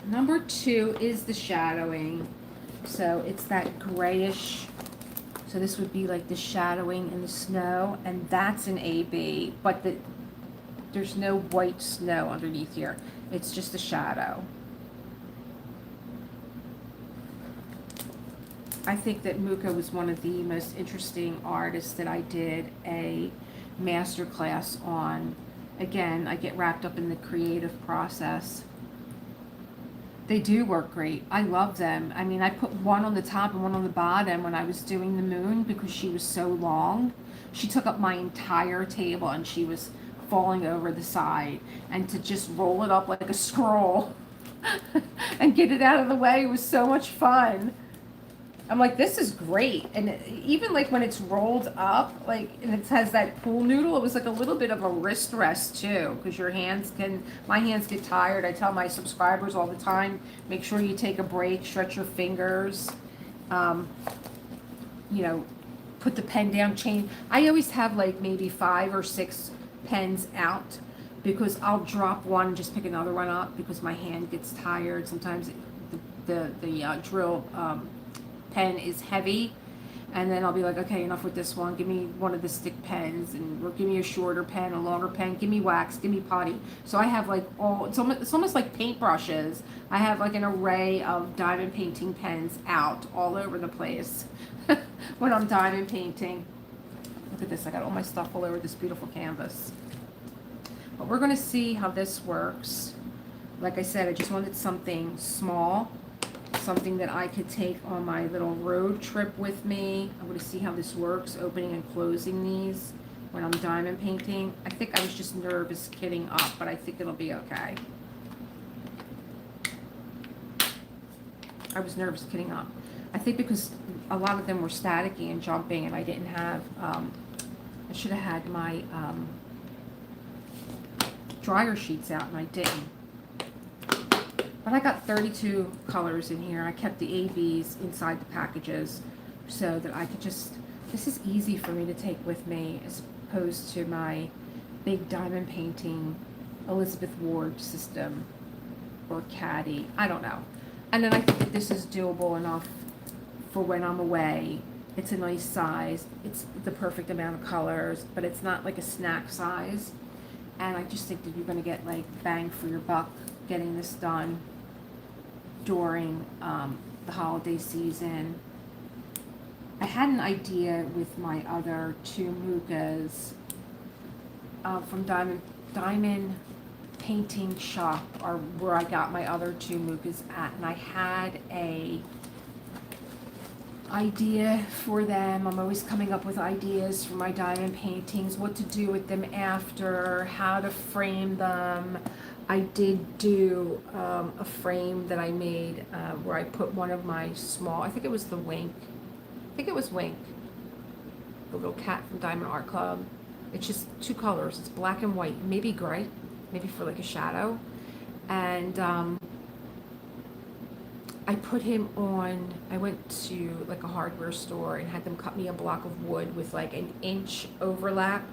Number 2 is the shadowing. So it's that grayish, so this would be like the shadowing in the snow, and that's an AB, but there's no white snow underneath here. It's just a shadow. I think that Mucha was one of the most interesting artists that I did a master class on. Again, I get wrapped up in the creative process. They do work great. I love them. I mean, I put one on the top and one on the bottom when I was doing the moon because she was so long. She took up my entire table and she was falling over the side. And to just roll it up like a scroll and get it out of the way was so much fun. I'm like, this is great. And even like when it's rolled up, like, and it has that pool noodle, it was like a little bit of a wrist rest too, because my hands get tired. I tell my subscribers all the time, make sure you take a break, stretch your fingers, you know, put the pen down, change. I always have like maybe 5 or 6 pens out, because I'll drop one and just pick another one up because my hand gets tired. Sometimes the drill, pen is heavy, and then I'll be like, okay, enough with this one, give me one of the stick pens, or give me a shorter pen, a longer pen, give me wax, give me putty. So I have like it's almost like paintbrushes. I have like an array of diamond painting pens out all over the place when I'm diamond painting. Look at this, I got all my stuff all over this beautiful canvas. But we're going to see how this works. Like I said, I just wanted something small, something that I could take on my little road trip with me. I'm going to see how this works, opening and closing these when I'm diamond painting. I think I was just nervous kitting up, but I think it'll be okay. I was nervous kitting up. I think because a lot of them were staticky and jumping, and I didn't have, I should have had my dryer sheets out, and I didn't. But I got 32 colors in here. I kept the ABs inside the packages so that I could just, this is easy for me to take with me as opposed to my big diamond painting Elizabeth Ward system or Caddy. I don't know. And then I think that this is doable enough for when I'm away. It's a nice size. It's the perfect amount of colors, but it's not like a snack size. And I just think that you're going to get like bang for your buck getting this done during the holiday season. I had an idea with my other 2 Muchas from Diamond Painting Shop, or where I got my other 2 Muchas at, and I had a idea for them. I'm always coming up with ideas for my diamond paintings, what to do with them after, how to frame them. I did do a frame that I made where I put one of my small, I think it was the Wink. I think it was Wink, the little cat from Diamond Art Club. It's just two colors. It's black and white, maybe gray, maybe for like a shadow. And I put him on, I went to like a hardware store and had them cut me a block of wood with like an inch overlap,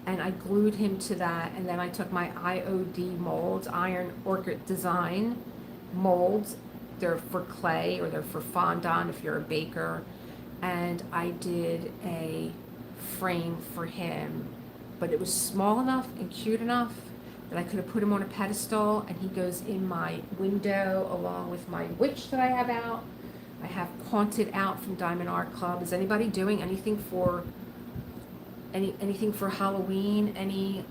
and I glued him to that. And then I took my IOD molds, Iron Orchid Design molds. They're for clay, or they're for fondant if you're a baker. And I did a frame for him, but it was small enough and cute enough that I could have put him on a pedestal, and he goes in my window along with my witch that I have out. I have Haunted out from Diamond Art Club. Is anybody doing anything for anything for Halloween? Any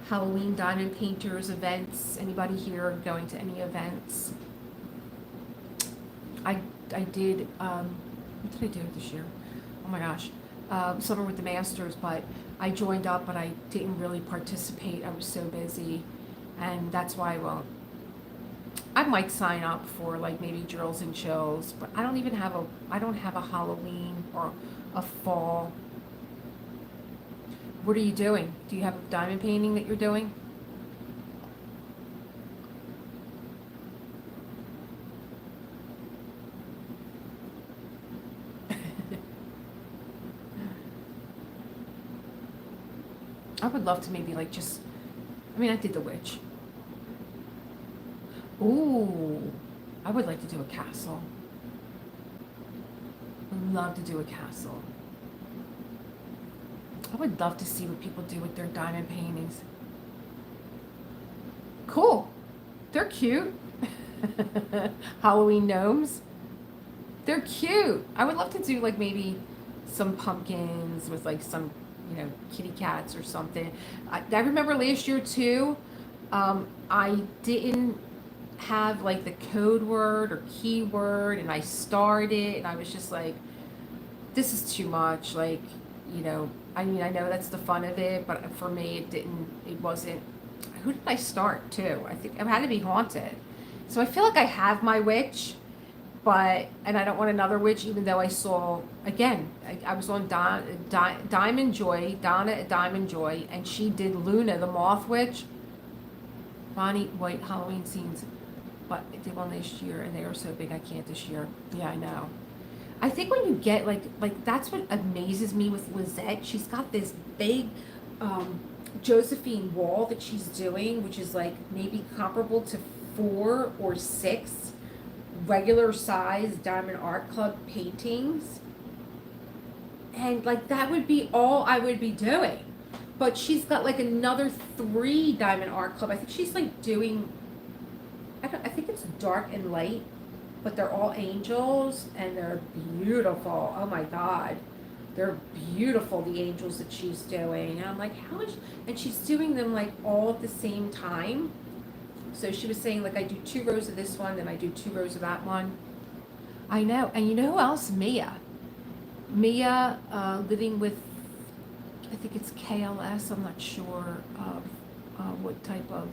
Halloween diamond painters events? Anybody here going to any events? I did what did I do this year? Oh my gosh. Summer with the Masters, but I joined up, but I didn't really participate. I was so busy, and that's why I might sign up for like maybe Drills and Chills, but I don't have a Halloween or a fall. What are you doing? Do you have a diamond painting that you're doing? I would love to maybe like just, I did the witch. Ooh, I would like to do a castle. I'd love to do a castle. I would love to see what people do with their diamond paintings. Cool. They're cute. Halloween gnomes. They're cute. I would love to do like maybe some pumpkins with like some, kitty cats or something. I remember last year too, I didn't have like the code word or keyword, and I started and I was just like, this is too much. Like, I know that's the fun of it, but for me, it wasn't. Who did I start to? I think I had to be Haunted. So I feel like I have my witch, and I don't want another witch, even though I saw, again, I was on Diamond Joy, Donna at Diamond Joy, and she did Luna, the Moth Witch. Bonnie White Halloween scenes, but I did one last year, and they were so big I can't this year. Yeah, I know. I think when you get, like that's what amazes me with Lizette. She's got this big Josephine wall that she's doing, which is like maybe comparable to 4 or 6 regular size Diamond Art Club paintings, and like that would be all I would be doing. But she's got like another 3 Diamond Art Club. I think she's like doing, I think it's dark and light, but they're all angels and they're beautiful. Oh my God, they're beautiful, the angels that she's doing. And I'm like, and she's doing them like all at the same time. So she was saying, like, I do 2 rows of this one, then I do 2 rows of that one. I know. And you know who else? Mia, living with, I think it's KLS. I'm not sure of what type of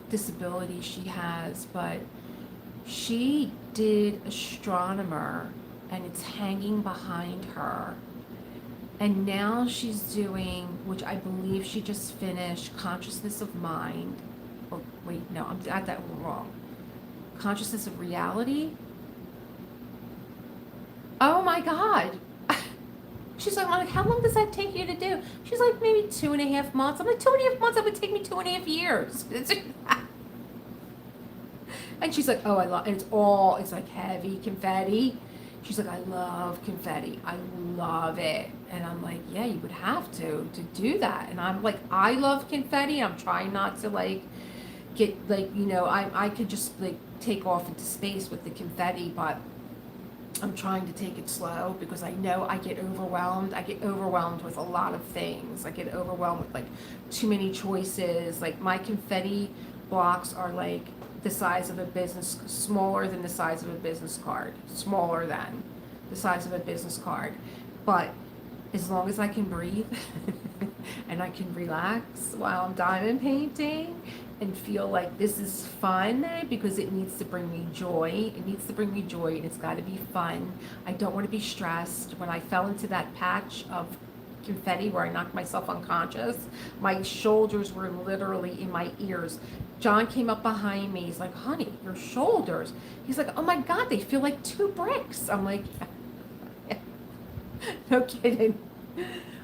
disability she has, but she did Astronomer, and it's hanging behind her. And now she's doing, which I believe she just finished, Consciousness of Mind. Or wait, no, I'm at that wrong. Consciousness of Reality. Oh my God. She's like, I'm like, how long does that take you to do? She's like, maybe 2.5 months. I'm like, 2.5 months? That would take me 2.5 years. And she's like, oh, I love, and it's like heavy confetti. She's like, I love confetti. I love it. And I'm like, yeah, you would have to do that. And I'm like, I love confetti. I'm trying not to like get like, I could just like take off into space with the confetti, but I'm trying to take it slow because I know I get overwhelmed. I get overwhelmed with a lot of things. I get overwhelmed with like too many choices. Like my confetti blocks are like the size of a business, smaller than the size of a business card, smaller than the size of a business card. But as long as I can breathe and I can relax while I'm diamond painting and feel like this is fun, because it needs to bring me joy. It needs to bring me joy, and it's got to be fun. I don't want to be stressed. When I fell into that patch of confetti where I knocked myself unconscious, my shoulders were literally in my ears. John came up behind me. He's like, honey, your shoulders. He's like, oh my God, they feel like 2 bricks. I'm like, no kidding.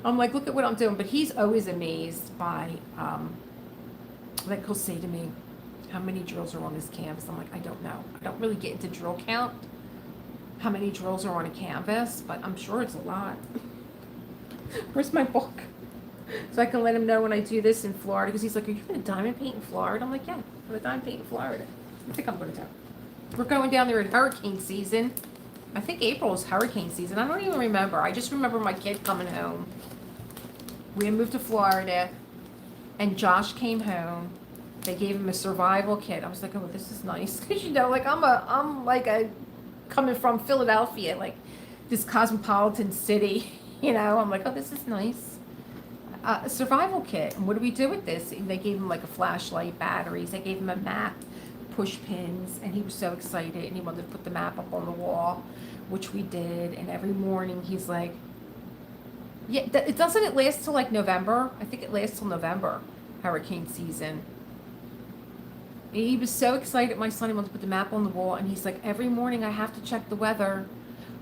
I'm like, look at what I'm doing. But he's always amazed by, like he'll say to me, how many drills are on this canvas? I'm like, I don't know. I don't really get into drill count, how many drills are on a canvas, but I'm sure it's a lot. Where's my book? So I can let him know when I do this in Florida, because he's like, are you going to diamond paint in Florida? I'm like, yeah, I'm going to diamond paint in Florida. I think I'm going to. We're going down there in hurricane season. I think April is hurricane season. I don't even remember. I just remember my kid coming home. We had moved to Florida, and Josh came home. They gave him a survival kit. I was like, oh, this is nice. Because, you know, like I'm like a, coming from Philadelphia, like this cosmopolitan city, you know. I'm like, oh, this is nice. A survival kit. And what do we do with this? And they gave him like a flashlight, batteries. They gave him a map, push pins, and he was so excited, and he wanted to put the map up on the wall, which we did. And every morning he's like, yeah, it doesn't, it last till like November. I think it lasts till November, hurricane season. He was so excited, my son, he wanted to put the map on the wall, and he's like, every morning I have to check the weather.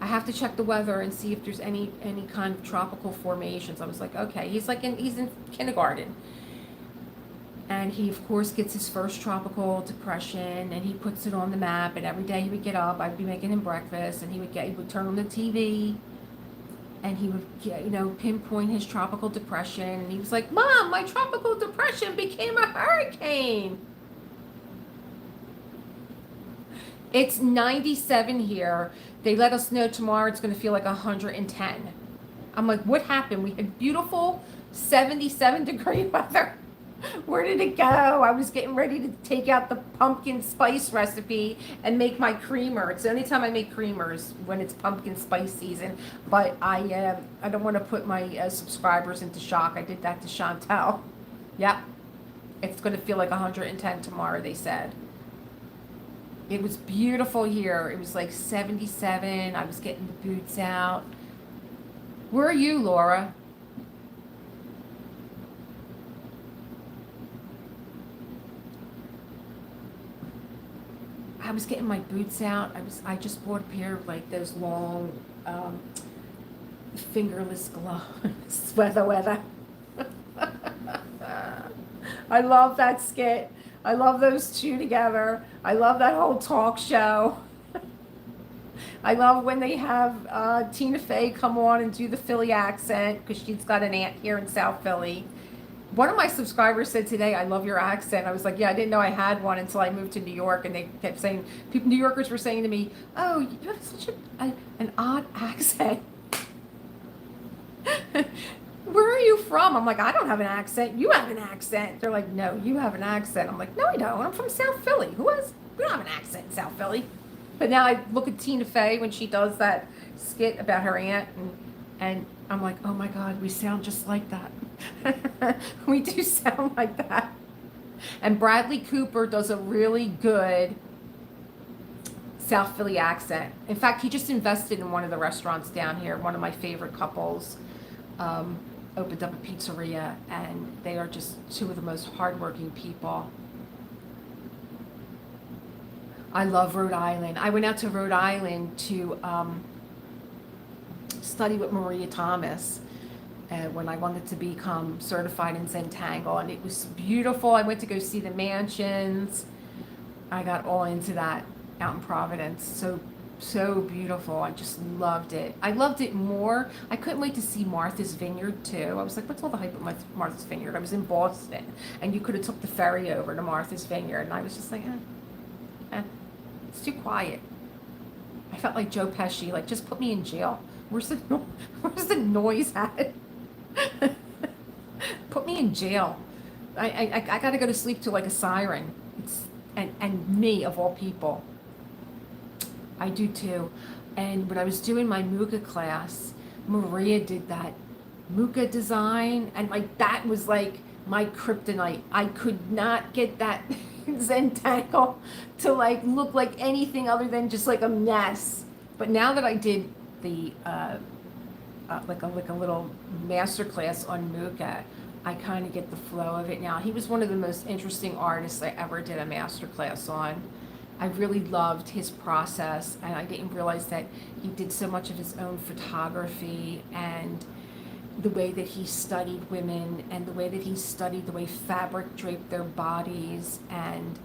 I have to check the weather and see if there's any kind of tropical formations. I was like, okay. He's like he's in kindergarten. And he, of course, gets his first tropical depression, and he puts it on the map, and every day he would get up, I'd be making him breakfast, and he would turn on the TV, and he would, you know, pinpoint his tropical depression, and he was like, Mom, my tropical depression became a hurricane. It's 97 here. They let us know tomorrow it's going to feel like 110. I'm like, what happened? We had beautiful 77-degree weather. Where did it go? I was getting ready to take out the pumpkin spice recipe and make my creamer. It's the only time I make creamers, when it's pumpkin spice season. But I don't want to put my subscribers into shock. I did that to Chantel. Yep. It's going to feel like 110 tomorrow, they said. It was beautiful here. It was like 77. I was getting the boots out. Where are you, Laura? I was getting my boots out. I just bought a pair of like those long fingerless gloves. weather. I love that skit. I love those two together. I love that whole talk show. I love when they have Tina Fey come on and do the Philly accent, because she's got an aunt here in South Philly. One of my subscribers said today, I love your accent. I was like, yeah, I didn't know I had one until I moved to New York. And they kept saying, New Yorkers were saying to me, oh, you have such an odd accent. Where are you from? I'm like, I don't have an accent. You have an accent. They're like, no, you have an accent. I'm like, no, I don't. I'm from South Philly. We don't have an accent in South Philly. But now I look at Tina Fey when she does that skit about her aunt, and I'm like, oh my God, we sound just like that. We do sound like that. And Bradley Cooper does a really good South Philly accent. In fact, he just invested in one of the restaurants down here. One of my favorite couples opened up a pizzeria, and they are just two of the most hardworking people. I love Rhode Island. I went out to Rhode Island to study with Maria Thomas when I wanted to become certified in Zentangle, and it was beautiful. I went to go see the mansions. I got all into that out in Providence. So beautiful. I just loved it. I loved it more. I couldn't wait to see Martha's Vineyard too. I was like, what's all the hype with Martha's Vineyard? I was in Boston, and you could have took the ferry over to Martha's Vineyard, and I was just like, it's too quiet. I felt like Joe Pesci, like, just put me in jail. Where's the noise at? Put me in jail. I gotta go to sleep to like a siren. and me of all people. I do too. And when I was doing my Mucha class, Maria did that Mucha design, and like that was like my kryptonite. I could not get that Zentangle to like look like anything other than just like a mess. But now that I did the like a little master class on Mucha, I kind of get the flow of it now. He was one of the most interesting artists I ever did a master class on. I really loved his process, and I didn't realize that he did so much of his own photography, and the way that he studied women, and the way that he studied the way fabric draped their bodies, and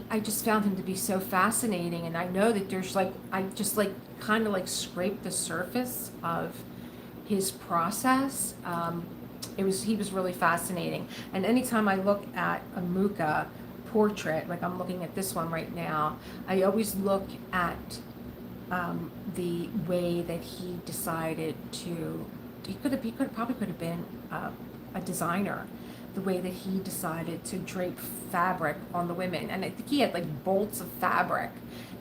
I just found him to be so fascinating. And I know that there's like, I just like kind of like scraped the surface of his process. He was really fascinating. And anytime I look at a Mucha portrait, like I'm looking at this one right now, I always look at the way that he decided to, probably could have been a designer, the way that he decided to drape fabric on the women. And I think he had like bolts of fabric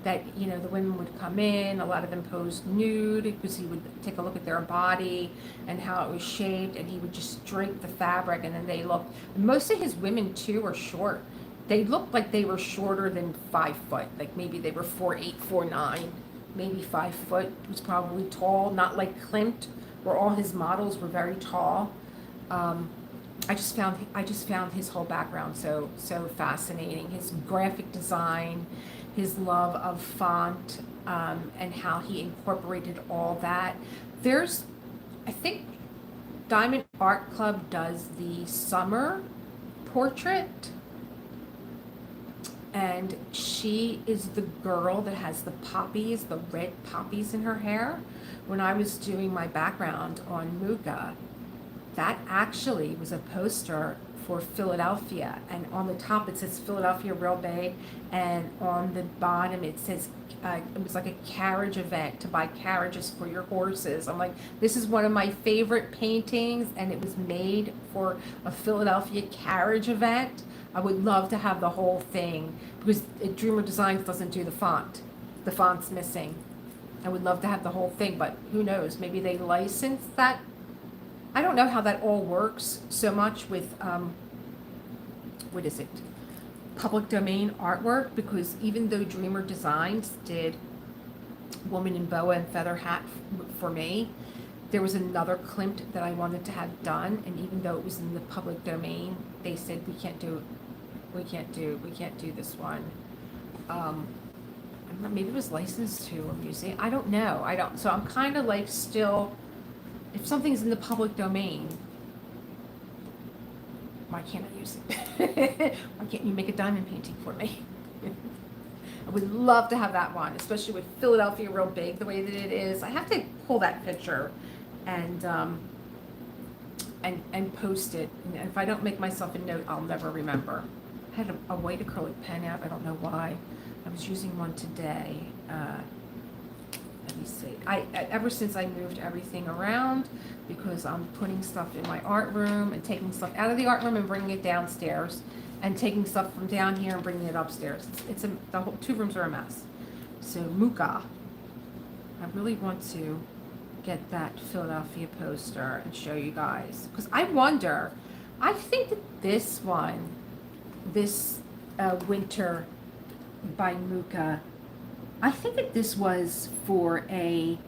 that, you know, the women would come in, a lot of them posed nude, because he would take a look at their body and how it was shaped, and he would just drape the fabric, and then they looked, most of his women too are short. They looked like they were shorter than 5 foot, like maybe they were 4'8", 4'9", maybe 5 foot. He was probably tall, not like Klimt, where all his models were very tall. I just found his whole background so fascinating. His graphic design, his love of font, and how he incorporated all that. I think Diamond Art Club does the summer portrait, and she is the girl that has the poppies, the red poppies in her hair. When I was doing my background on Mucha, that actually was a poster for Philadelphia, and on the top it says Philadelphia real big, and on the bottom it says it was like a carriage event to buy carriages for your horses. I'm like, this is one of my favorite paintings, and it was made for a Philadelphia carriage event. I would love to have the whole thing, because Dreamer Designs doesn't do the font. The font's missing. I would love to have the whole thing, but who knows? Maybe they license that. I don't know how that all works so much with, what is it? Public domain artwork, because even though Dreamer Designs did Woman in Boa and Feather Hat for me, there was another Klimt that I wanted to have done, and even though it was in the public domain, they said we can't do this one. I don't know, maybe it was licensed to a museum. I don't know. So I'm kind of like still, if something's in the public domain, why can't I use it? Why can't you make a diamond painting for me? I would love to have that one, especially with Philadelphia real big the way that it is. I have to pull that picture and post it. And if I don't make myself a note, I'll never remember. I had a white acrylic pen out. I don't know why. I was using one today. Let me see. Ever since I moved everything around, because I'm putting stuff in my art room and taking stuff out of the art room and bringing it downstairs, and taking stuff from down here and bringing it upstairs. The whole 2 rooms are a mess. So Mucha, I really want to get that Philadelphia poster and show you guys, because I wonder. I think that this one, this winter by Mucha, I think that this was for a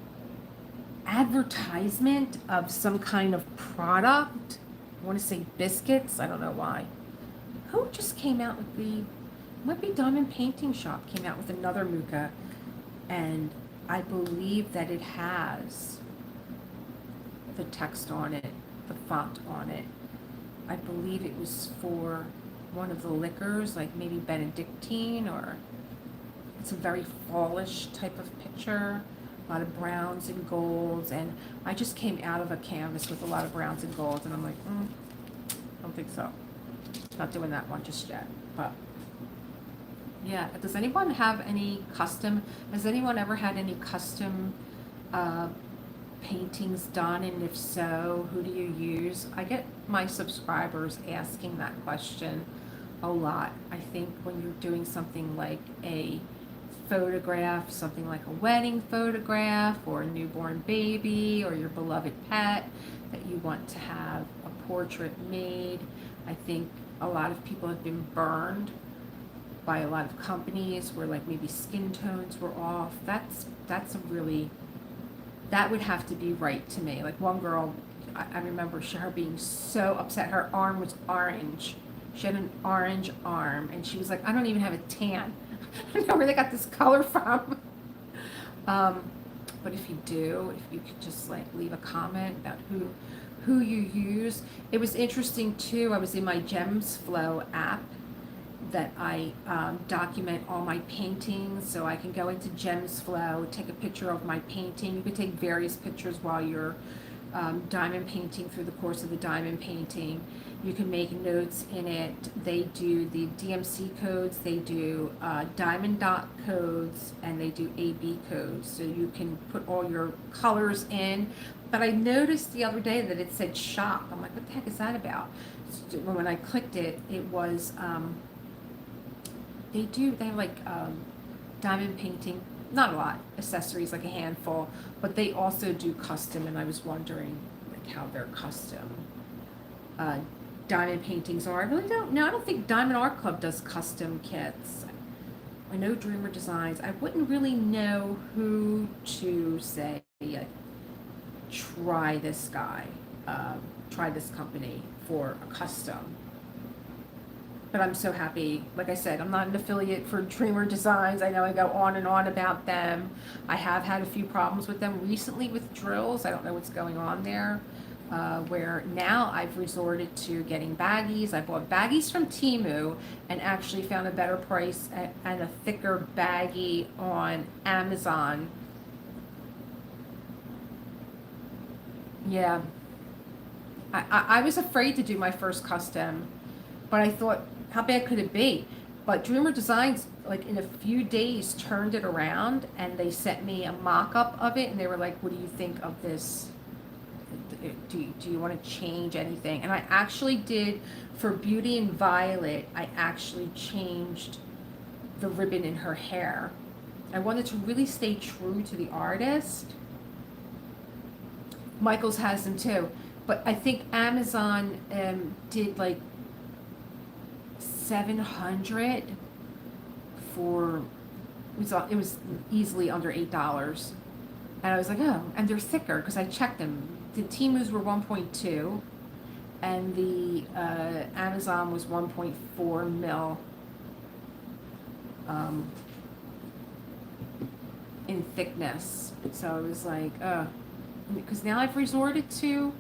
advertisement of some kind of product. I want to say biscuits. I don't know why. Who just came out with might be Diamond Painting Shop came out with another Mucha, and I believe that it has the text on it, the font on it. I believe it was for one of the liquors, like maybe Benedictine, or it's a very fallish type of picture, a lot of browns and golds, and I just came out of a canvas with a lot of browns and golds, and I'm like, I don't think so. Not doing that one just yet. But yeah, does anyone have any custom, has anyone ever had any custom paintings done, and if so, who do you use? I get my subscribers asking that question a lot. I think when you're doing something like a photograph, something like a wedding photograph or a newborn baby or your beloved pet, that you want to have a portrait made. I think a lot of people have been burned by a lot of companies where like maybe skin tones were off. That's a really, that would have to be right to me. Like one girl, I remember her being so upset. Her arm was orange. She had an orange arm, and she was like, I don't even have a tan. I don't know where they got this color from. Um, but if you do, if you could just like leave a comment about who you use. It was interesting too. I was in my Gems Flow app that I document all my paintings, so I can go into Gems Flow, take a picture of my painting. You can take various pictures while you're diamond painting through the course of the diamond painting. You can make notes in it. They do the DMC codes, they do diamond dot codes, and they do AB codes, so you can put all your colors in. But I noticed the other day that it said shop. I'm like, what the heck is that about? So when I clicked it, it was they have like diamond painting, not a lot, accessories, like a handful, but they also do custom, and I was wondering like how their custom diamond paintings are. I really don't know. I don't think Diamond Art Club does custom kits. I know Dreamer Designs. I wouldn't really know who to say, try this guy, try this company for a custom. But I'm so happy. Like I said, I'm not an affiliate for Dreamer Designs. I know I go on and on about them. I have had a few problems with them recently with drills. I don't know what's going on there. Where now I've resorted to getting baggies. I bought baggies from Temu and actually found a better price and a thicker baggie on Amazon. Yeah. I was afraid to do my first custom, but I thought, how bad could it be? But Dreamer Designs, like in a few days, turned it around, and they sent me a mock-up of it, and they were like, what do you think of this? Do you want to change anything? And I actually did, for Beauty and Violet, I actually changed the ribbon in her hair. I wanted to really stay true to the artist. Michaels has them too. But I think Amazon did like 700 for, it was easily under $8. And I was like, oh, and they're thicker because I checked them. The Temu's were 1.2 and the Amazon was 1.4 mil in thickness. So I was like, because now I've resorted to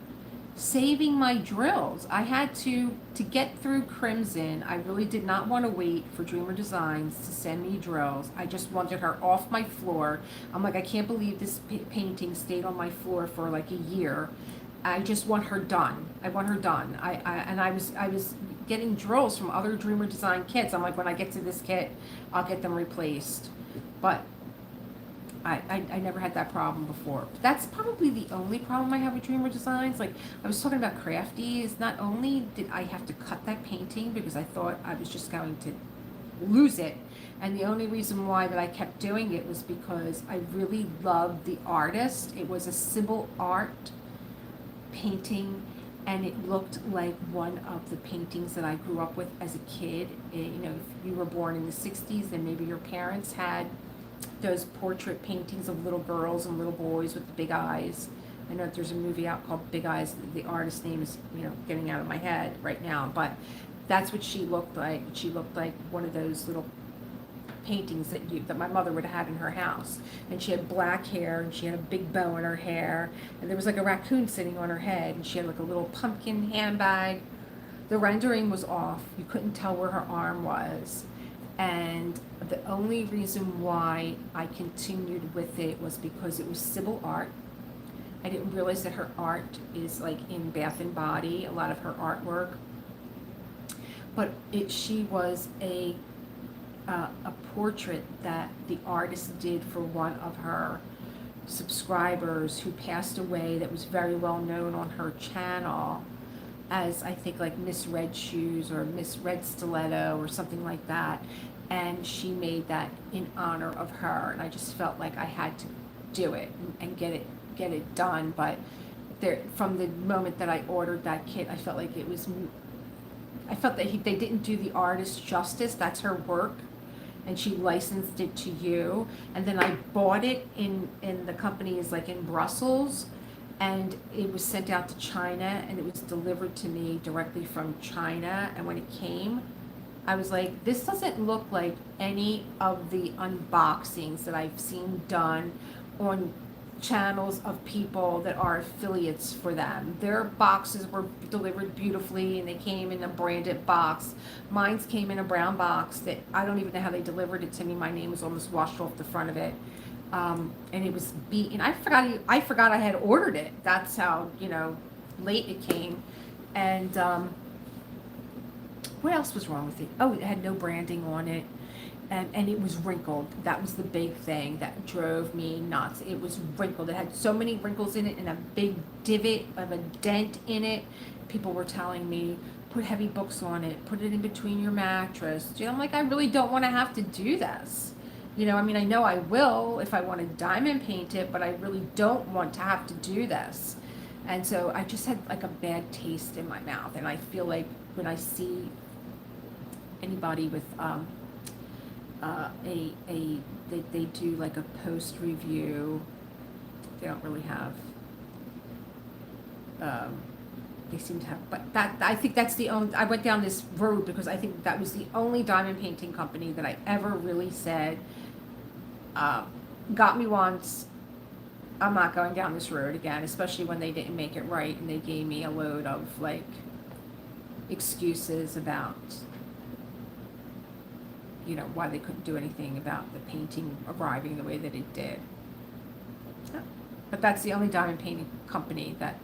saving my drills. I had to get through Crimson. I really did not want to wait for Dreamer Designs to send me drills. I just wanted her off my floor. I'm like, I can't believe this painting stayed on my floor for like a year. I just want her done. I want her done. I was getting drills from other Dreamer Design kits. I'm like, when I get to this kit, I'll get them replaced. But I never had that problem before. That's probably the only problem I have with Dreamer Designs. Like I was talking about Crafties, not only did I have to cut that painting because I thought I was just going to lose it, and the only reason why that I kept doing it was because I really loved the artist. It was a Sybil art painting, and it looked like one of the paintings that I grew up with as a kid. You know, if you were born in the 60s, then maybe your parents had those portrait paintings of little girls and little boys with the big eyes. I know that there's a movie out called Big Eyes. The artist's name is, getting out of my head right now, but that's what she looked like. She looked like one of those little paintings that my mother would have had in her house. And she had black hair, and she had a big bow in her hair, and there was like a raccoon sitting on her head, and she had like a little pumpkin handbag. The rendering was off. You couldn't tell where her arm was. And the only reason why I continued with it was because it was Sybil art. I didn't realize that her art is like in Bath and Body, a lot of her artwork. But she was a portrait that the artist did for one of her subscribers who passed away, that was very well known on her channel. as I think like Miss Red Shoes or Miss Red Stiletto or something like that. And she made that in honor of her, and I just felt like I had to do it and get it done. But there, from the moment that I ordered that kit, I felt like I felt that they didn't do the artist justice. That's her work, and she licensed it to you. And then I bought it in the company is like in Brussels, and it was sent out to China, and it was delivered to me directly from China. And when it came, I was like, this doesn't look like any of the unboxings that I've seen done on channels of people that are affiliates for them. Their boxes were delivered beautifully, and they came in a branded box. Mine's came in a brown box that I don't even know how they delivered it to me. My name was almost washed off the front of it. And it was beaten. I forgot I had ordered it. That's how, late it came. And what else was wrong with it? Oh, it had no branding on it. And it was wrinkled. That was the big thing that drove me nuts. It was wrinkled. It had so many wrinkles in it and a big divot of a dent in it. People were telling me, put heavy books on it, put it in between your mattress. I'm like, I really don't want to have to do this. I know I will if I want to diamond paint it, but I really don't want to have to do this. And so I just had like a bad taste in my mouth. And I feel like when I see anybody with they do like a post review, they don't really have they seem to have, but that, I think that's the only, I went down this road because I think that was the only diamond painting company that I ever really said got me once. I'm not going down this road again, especially when they didn't make it right and they gave me a load of like excuses about why they couldn't do anything about the painting arriving the way that it did. But that's the only diamond painting company that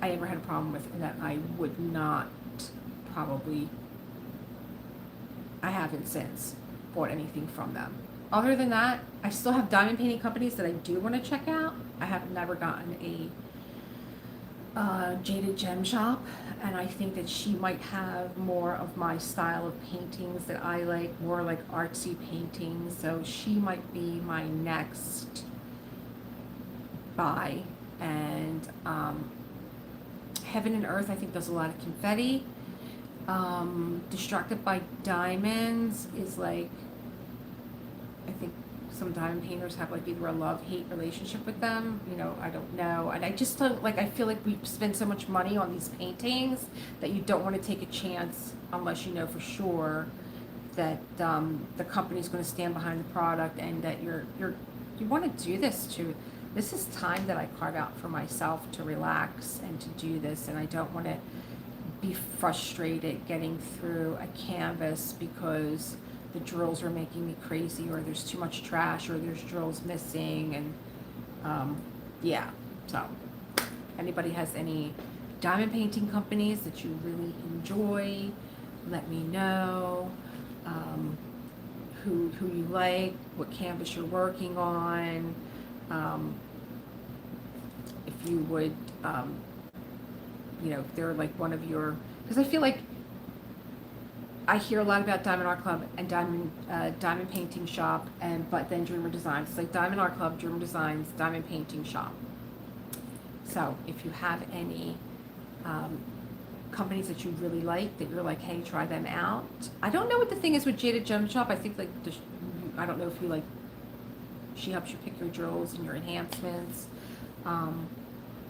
I ever had a problem with, and that I would not I haven't since bought anything from them. Other than that, I still have diamond painting companies that I do want to check out. I have never gotten a Jaded Gem Shop, and I think that she might have more of my style of paintings that I like, more like artsy paintings, so she might be my next buy. And Heaven and Earth, I think, does a lot of confetti. Distracted by Diamonds is like, I think some diamond painters have like either a love-hate relationship with them, I don't know. And I just don't, like, I feel like we spend so much money on these paintings that you don't want to take a chance unless you know for sure that the company's going to stand behind the product, and that you want to do this too. This is time that I carve out for myself to relax and to do this, and I don't want to be frustrated getting through a canvas because the drills are making me crazy, or there's too much trash, or there's drills missing. And yeah, so anybody has any diamond painting companies that you really enjoy, let me know. Who you like, what canvas you're working on, if you would if they're like one of your, because I feel like I hear a lot about Diamond Art Club and Diamond Painting Shop, but then Dreamer Designs. It's like Diamond Art Club, Dreamer Designs, Diamond Painting Shop. So if you have any companies that you really like, that you're like, hey, try them out. I don't know what the thing is with Jaded Gem Shop. I think like I don't know if you like, she helps you pick your drills and your enhancements.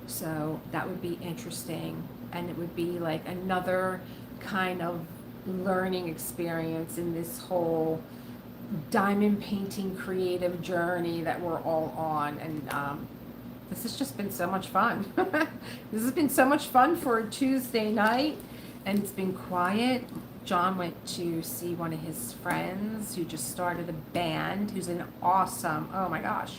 So that would be interesting, and it would be like another kind of learning experience in this whole diamond painting creative journey that we're all on. And this has just been so much fun. This has been so much fun for a Tuesday night, and it's been quiet. John went to see one of his friends who just started a band, who's an awesome, oh my gosh,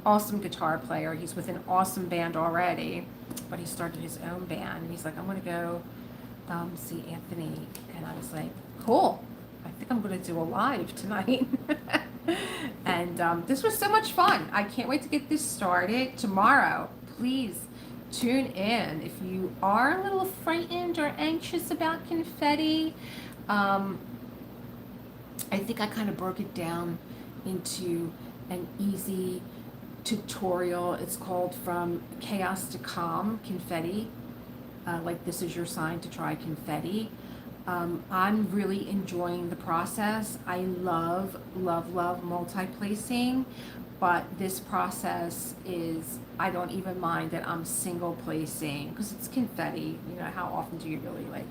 awesome guitar player. He's with an awesome band already, but he started his own band, and he's like, I'm going to go see Anthony. And I was like, cool, I think I'm going to do a live tonight. And this was so much fun. I can't wait to get this started tomorrow. Please tune in. If you are a little frightened or anxious about confetti, um, I think I kind of broke it down into an easy tutorial. It's called From Chaos to Calm Confetti. Like, this is your sign to try confetti. I'm really enjoying the process. I love, love, love multi-placing, but this process is, I don't even mind that I'm single placing because it's confetti. You know, how often do you really like,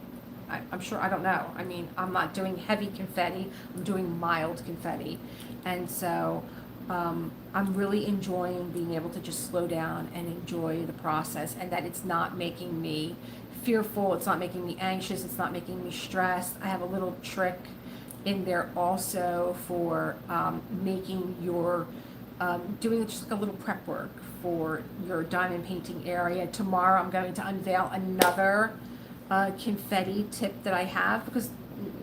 I'm sure, I don't know. I mean, I'm not doing heavy confetti, I'm doing mild confetti. And so I'm really enjoying being able to just slow down and enjoy the process, and that it's not making me fearful, it's not making me anxious, it's not making me stressed. I have a little trick in there also for making your, doing just like a little prep work for your diamond painting area. Tomorrow I'm going to unveil another confetti tip that I have, because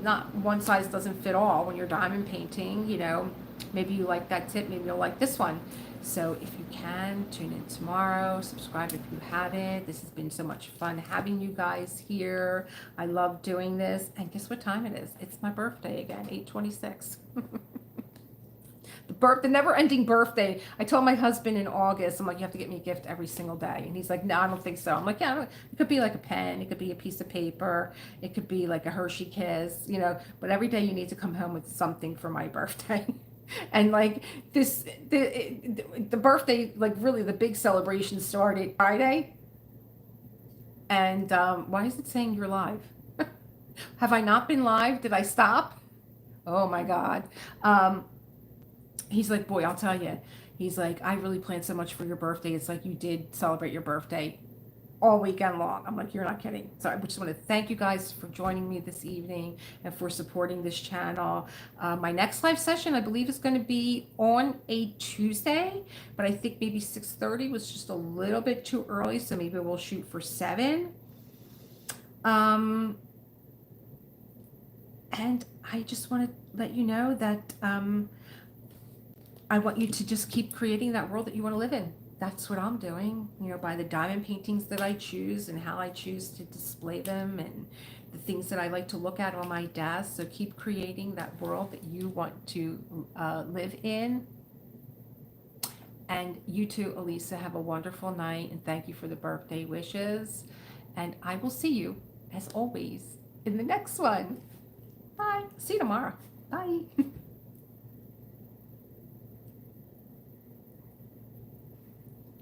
not one size doesn't fit all when you're diamond painting, you know. Maybe you like that tip, maybe you'll like this one. So if you can, tune in tomorrow, subscribe if you haven't. This has been so much fun having you guys here. I love doing this. And guess what time it is? It's my birthday again, 8/26. The never-ending birthday. I told my husband in August, I'm like, you have to get me a gift every single day. And he's like, no, I don't think so. I'm like, yeah, it could be like a pen, it could be a piece of paper, it could be like a Hershey Kiss, you know, but every day you need to come home with something for my birthday. And like this, the birthday, like really the big celebration started Friday. And why is it saying you're live? Have I not been live? Did I stop? Oh my God. Um, he's like, boy, I'll tell you. He's like, I really planned so much for your birthday. It's like you did celebrate your birthday all weekend long. I'm like, you're not kidding. So I just want to thank you guys for joining me this evening and for supporting this channel. My next live session, I believe, is going to be on a Tuesday, but I think maybe 6:30 was just a little bit too early, so maybe we'll shoot for 7. And I just want to let you know that I want you to just keep creating that world that you want to live in. That's what I'm doing, you know, by the diamond paintings that I choose and how I choose to display them and the things that I like to look at on my desk. So keep creating that world that you want to live in. And you too, Elisa, have a wonderful night, and thank you for the birthday wishes. And I will see you, as always, in the next one. Bye. See you tomorrow. Bye.